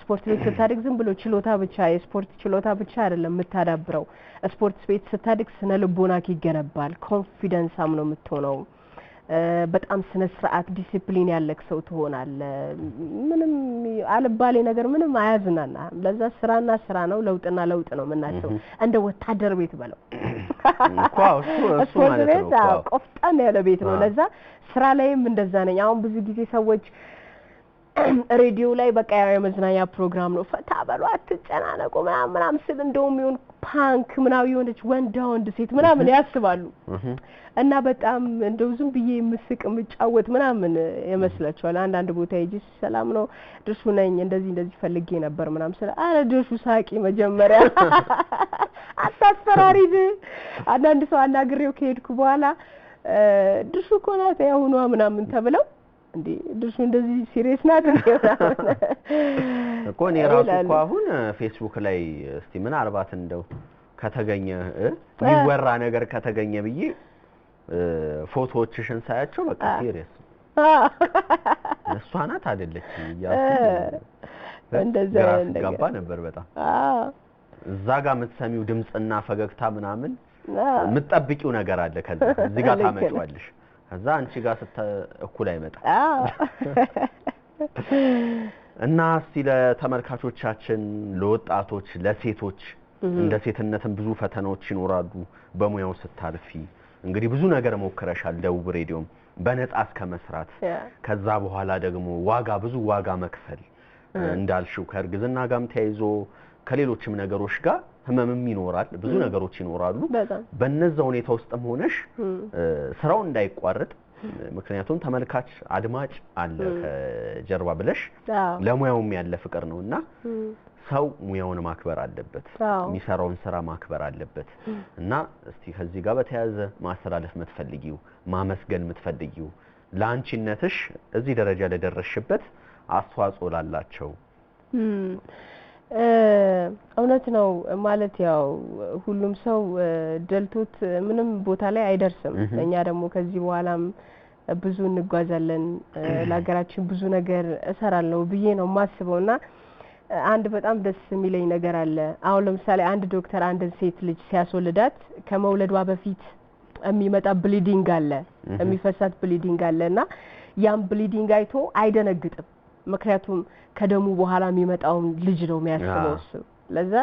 ስፖርት ቤት ስታድግ ዝም ብሎ ችሎታ ብቻ የስፖርት ችሎታ ብቻ አይደለም የምታዳብረው ስፖርት ቤት ስታድግ ስነ ልቦናክ ይገነባል ኮንፊደንስ አም ነው የምትሆነው በጣም ስነ ስርዓት ዲሲፕሊን ያለክ ሰው ትሆናለህ ምንም አልባሌ ነገር ምንም አያዝናና ለዛ ስራና ስራ ነው ለውጥና ለውጥ ነው የምናስበው እንደ ወታደር ቤት በለው እሱ ማለት ነው ቆፍጣን ያለ ቤት ነው ለዛ ስራ ላይም እንደዛ ነኝ አሁን ብዙ ጊዜ ሰዎች ሬዲዮ ላይ በቃ የመዝናኛ ፕሮግራም ነው ፈታ በሉ አትጨናነቁ ምናምን ስል እንደውም ይሁን ፓንክ ምናምን የሆነች ወንድ ሴት ምናምን ያስባሉ እና በጣም እንደው ዝም ብዬ ምስቅ ምጫወት ምናምን ይመስላችኋል አንዳንድ ቦታ ሄጂ ሰላም ነው ድርሹ ነኝ እንደዚህ ፈልጌ ነበር ምናምን ስለ አረ ድርሹ ሳቂ መጀመሪያ አታስፈራሪድ አንዳንድ ሰው አናግሬው ከሄድኩ በኋላ ድርሹ ኮናታ ያሁኑ ምናምን ተብለው እንዴ ድርሹ እንደዚህ ሲሪየስ ናት እኮ ነው ራሱ እኮ አሁን ፌስቡክ ላይ እስቲ ምን አርባት እንደው ከተገኘ ይወራ ነገር ከተገኘ ብዬ ፎቶዎችሽን ሳያቸው በቃ ሲሪየስ እሷ ናት አይደለች እንደዛ ገባ ነበር በጣም እዛ ጋር የምትሰሚው ድምጽና ፈገግታ ምናምን የምትጠብቂው ነገር አለ ከዛ እዚህ ጋር ታመጪዋለሽ ከዛ አንቺ ጋር እኩል አይመጣ እና እስቲ ለተመልካቾቻችን ለወጣቶች ለሴቶች እንደ ሴትነትም ብዙ ፈተናዎች ይኖራሉ በሙያው ስታልፊ እንግዲህ ብዙ ነገር ሞክረሻል ደቡብ ሬዲዮም በነጻ እስከመስራት ከዛ በኋላ ደግሞ ብዙ ዋጋ መክፈል እንዳልሽው ከርግዝና ጋርም ተያይዞ ከሌሎችም ነገሮች ጋር ህመምም ይኖራል ብዙ ነገሮች ይኖራሉ በእነዛ ሁኔታ ውስጥም ሆነሽ ስራው እንዳይቋረጥ ምክንያቱም ተመልካች አድማጭ አለ ከጀርባ ብለሽ ለሙያውም ያለ ፍቅር ነውና ሰው ሙያውን ማክበር አለበት የሚሰራውን ስራ ማክበር አለበት እና እስቲ ከዚህ ጋር በተያያዘ ማስተላለፍ የምትፈልጊው ማመስገን የምትፈልጊው ላንቺነትሽ እዚህ ደረጃ ለደረስሽበት አስተዋጽኦ ላላቸው እውነት ነው ማለት ያው ሁሉም ሰው ደልቶት ምንም ቦታ ላይ አይደርስም እኛ ደግሞ ከዚህ በኋላም ብዙ እንጓዛለን ለሀገራችን ብዙ ነገር እሰራለሁ ብዬ ነው ማስበውና አንድ በጣም ደስ የሚለኝ ነገር አለ አሁን ለምሳሌ አንድ ዶክተር አንድ ሴት ልጅ ሲያስወልዳት ከመውለዷ በፊት የሚመጣ ብሊዲንግ አለ የሚፈሳት ብሊዲንግ አለና ያን ብሊዲንግ አይቶ አይደነግጥም ምክንያቱም ከደሙ በኋላ የሚመጣው ልጅ ነው የሚያስበው እሱ ለዛ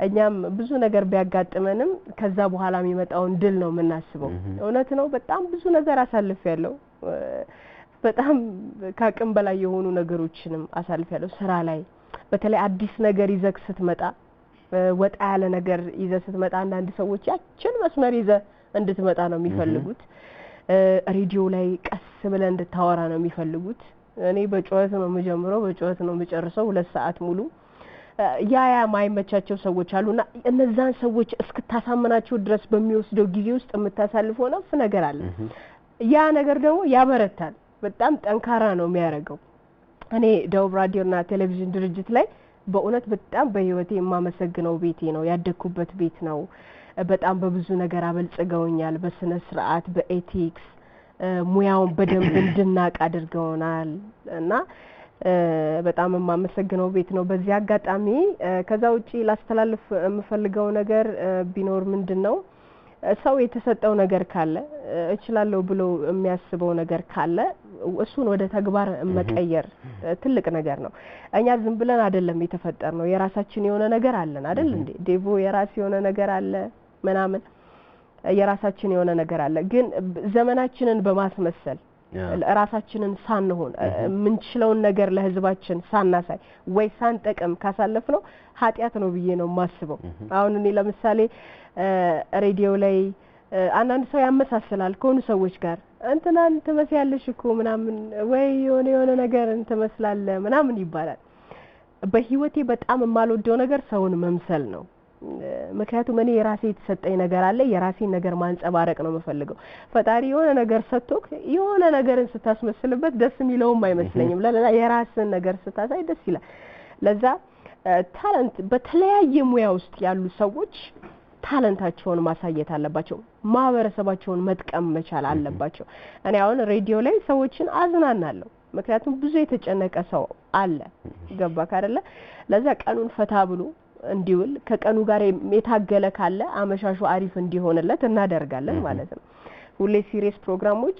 እኛም ብዙ ነገር ቢያጋጥመንም ከዛ በኋላ የሚመጣው ድል ነው የምናስበው እውነት ነው በጣም ብዙ ነገር አሳልፌያለሁ በጣም ካቅም በላይ የሆኑ ነገሮችንም አሳልፌያለሁ ስራ ላይ በተለይ አዲስ ነገር ይዘክ ስትመጣ ወጣ ያለ ነገር ይዘህ ስትመጣ አንዳንድ ሰዎች ያችን መስመር ይዘህ እንድትመጣ ነው የሚፈልጉት ሬዲዮ ላይ ቀስ ብለህ እንድታወራ ነው የሚፈልጉት እኔ በጨዋታ ነው የምጀምረው በጨዋታ ነው የምጨርሰው 2 ሰዓት ሙሉ ያ ማይመቻቸው ሰዎች አሉና እነዛን ሰዎች እስክታሳመናቸው ድረስ በሚወስደው ጊዜ ውስጥ የምታሳልፈው ነው ነገር አለ ያ ነገር ደግሞ ያበረታል በጣም ጠንካራ ነው የሚያረጋው እኔ ደቡብ ራዲዮና ቴሌቪዥን ድርጅት ላይ በእውነት በጣም በህይወቴ የማመሰግነው ቤቴ ነው ያደኩበት ቤት ነው በጣም በብዙ ነገር አበልጽገውኛል በስነ ስርዓት በኤቲክስ ሙያውን በደንብ እንድናቅ አድርገውናል እና በጣም የማመሰግነው ቤት ነው በዚህ አጋጣሚ ከዛ ውጪ ላስተላልፍ የምፈልገው ነገር ቢኖር ምንድነው ሰው የተሰጠው ነገር ካለ እችላለሁ ብሎ የሚያስበው ነገር ካለ እሱን ወደ ተግባር መቀየር ትልቅ ነገር ነው እኛ ዝም ብለን አይደለም የተፈጠርነው የራሳችን የሆነ ነገር አለን አይደል እንዴ ዴቮ የራስ የሆነ ነገር አለ ምናምን የራሳችን የሆነ ነገር አለ ግን ዘመናችንን በማስመሰል ራሳችንን ሳንሆን ምንችለውን ነገር ለህዝባችን ሳናሳይ ወይ ሳንጠቀም ካሳለፍነው ኃጢያት ነው ብዬ ነው ማስበው አሁን እኔ ለምሳሌ ሬዲዮ ላይ አንዳንድ ሰው ያመሳሰላል ከሆኑ ሰዎች ጋር እንትናን ተመሳያለሽ እኮ ምናምን ወይ የሆነ ነገር እንተመስላለ ምናምን ይባላል በህይወቴ በጣም የማልወደው ነገር ሰውን መምሰል ነው ምክንያቱም እኔ የራሴ የተሰጠኝ ነገር አለ የራሴን ነገር ማንጸባረቅ ነው የምፈልገው ፈጣሪ የሆነ ነገር ሰጥቶክ የሆነ ነገርን ስታስመስልበት ደስ የሚለውም አይመስለኝም ለላ የራስን ነገር ስታሳይ ደስ ይላል ለዛ ታለንት በተለያየ ሙያ ውስጥ ያሉ ሰዎች ታለንታቸውን ማሳየት አለባቸው ማህበረሰባቸውን መጥቀም መቻል አለባቸው እኔ አሁን ሬዲዮ ላይ ሰዎችን አዝናናለሁ ምክንያቱም ብዙ የተጨነቀ ሰው አለ ገባክ አይደለ ለዛ ቀኑን ፈታ ብሎ እንዲውል ከቀኑ ጋር የታገለ ካለ አመሻሹ አሪፍ እንዲሆንለት እናደርጋለን ማለት ነው ሁሌ ሲሪየስ ፕሮግራሞች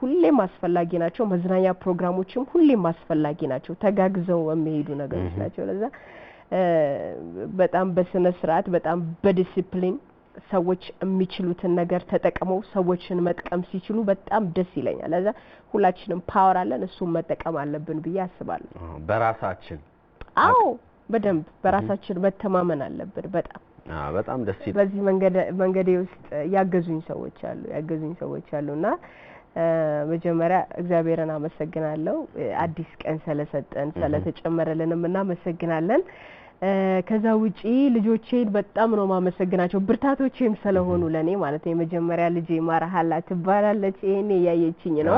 ሁሌም አስፈላጊ ናቸው መዝናኛ ፕሮግራሞችም ሁሌም አስፈላጊ ናቸው ተጋግዘው የሚሄዱ ነገሮች ናቸው ለዛ በጣም በስነ ስርዓት በጣም በዲሲፕሊን ሰዎች የሚችሉትን ነገር ተጠቅመው ሰዎችን መጥቀም ሲችሉ በጣም ደስ ይለኛል ለዛ ሁላችንም ፓወር አለን እሱን መጠቀም አለብን ብዬ አስባለሁ በራሳችን አዎ በደንብ በራሳችን መተማመን አለብን በጣም ደስ ይላል በዚህ መንገዴ ውስጥ ያገዙኝ ሰዎች አሉና መጀመሪያ እግዚአብሔርን አመሰግናለሁ አዲስ ቀን ስለሰጠን ስለተጨመረልንም እናመሰግናለን ከዛ ውጪ ልጆቼን በጣም ነው ማመሰግናቸው ብርታቶቼም ስለሆኑ ለኔ ማለት ነው የመጀመሪያ ልጄ ማራሃላ ትባላለች ይሄኔ ያየችኝ ነው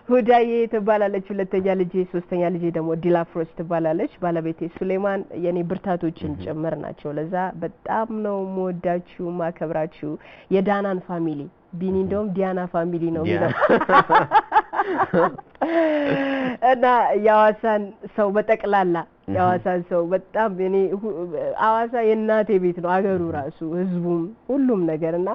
ሁዳዬ ትባላለች ሁለተኛ ልጄ ሶስተኛ ልጄ ደግሞ ዲላፍሮስ ትባላለች ባለቤቴ ሱሌማን የኔ ብርታቶችን ጭምር ናቸው ለዛ በጣም ነው ሞወዳችሁ ማከብራችሁ የዳናን ፋሚሊ ቢኒ እንደውም ዲያና ፋሚሊ ነው የሚለው እና ያዋሳን ሰው በጠቅላላ ያዋሳን ሰው በጣም እኔ አዋሳ የእናቴ ቤት ነው አገሩ ራሱ ህዝቡም ሁሉም ነገርና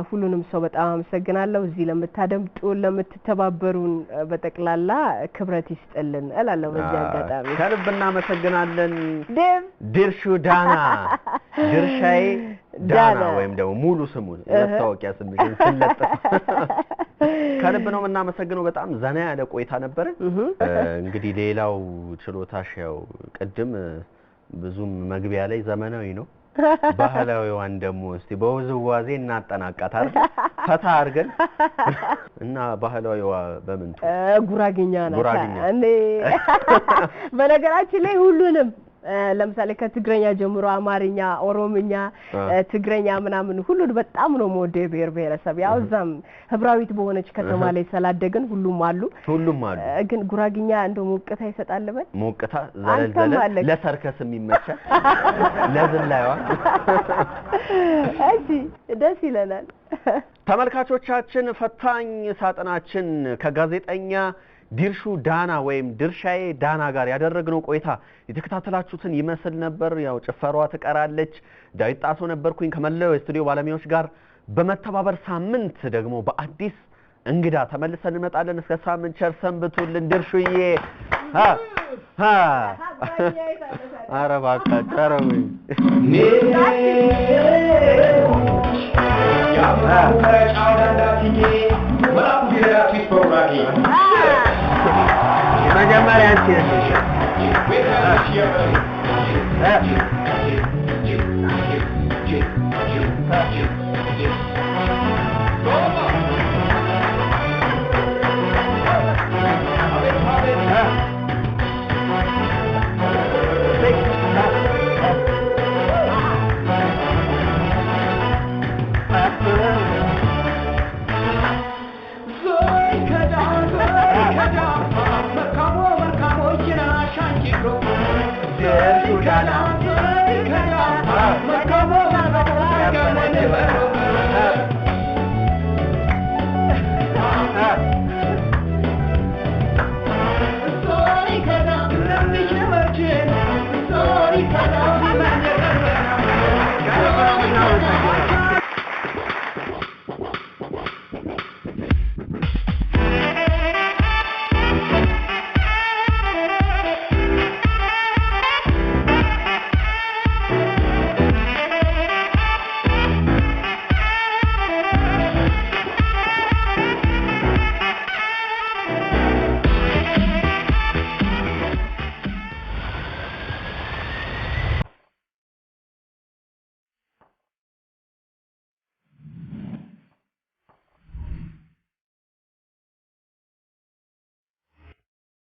ሁሉንም ሰው በጣም አመሰግናለሁ እዚህ ለምታደምጡ ለምትተባበሩን በጠቅላላ ክብረት ይስጥልን እላለሁ በዚህ አጋጣሚ ከልብ እናመሰግናለን ድርሹ ዳና ድርሻዬ ዳና ወይም ደግሞ ሙሉ ስሙን የታወቂያ ስምሽን ስለጠፋ ከልብ ነው እናመሰግነው በጣም ዘና ያለ ቆይታ ነበር እንግዲህ ሌላው ችሎታሽ ያው ቅድም ብዙም መግቢያ ላይ ዘመናዊ ነው ባህላዊዋን ደግሞ እስቲ በውዝዋዜ እናጠናቃት አይደል ፈታ አድርገን እና ባህላዊዋ በምን ጉራጌኛ ናት እኔ በነገራችን ላይ ሁሉንም ለምሳሌ ከትግረኛ ጀምሮ አማርኛ ኦሮምኛ ትግረኛ ምናምን ሁሉን በጣም ነው ሞዴ ብሔረሰብ ያው ዛም ህብራዊት በሆነች ከተማ ላይ ሰላደገን ሁሉም አሉ ግን ጉራጌኛ እንደው ሞቅታ ይሰጣልበት ሞቅታ ዘለዘለ ለሰርከስ የሚመቻ ለዝላይዋ እሺ ደስ ይለናል ተመልካቾቻችን ፈታኝ ሳጥናችን ከጋዜጠኛ ድርሹ ዳና ወይም ድርሻዬ ዳና ጋር ያደረግነው ቆይታ የተከታተላችሁትን ይመስል ነበር ያው ጭፈሯ ተቀራለች ዳዊት ጣሶ ነበርኩኝ ከመላው ስቱዲዮ ባለሙያዎች ጋር በመተባበር ሳምንት ደግሞ በአዲስ እንግዳ ተመልሰን እንመጣለን እስከ ሳምንት ቸር ሰንብቱልን ድርሹዬ አረባካ ጨረው መጀመሪያ አንቺ ነሽ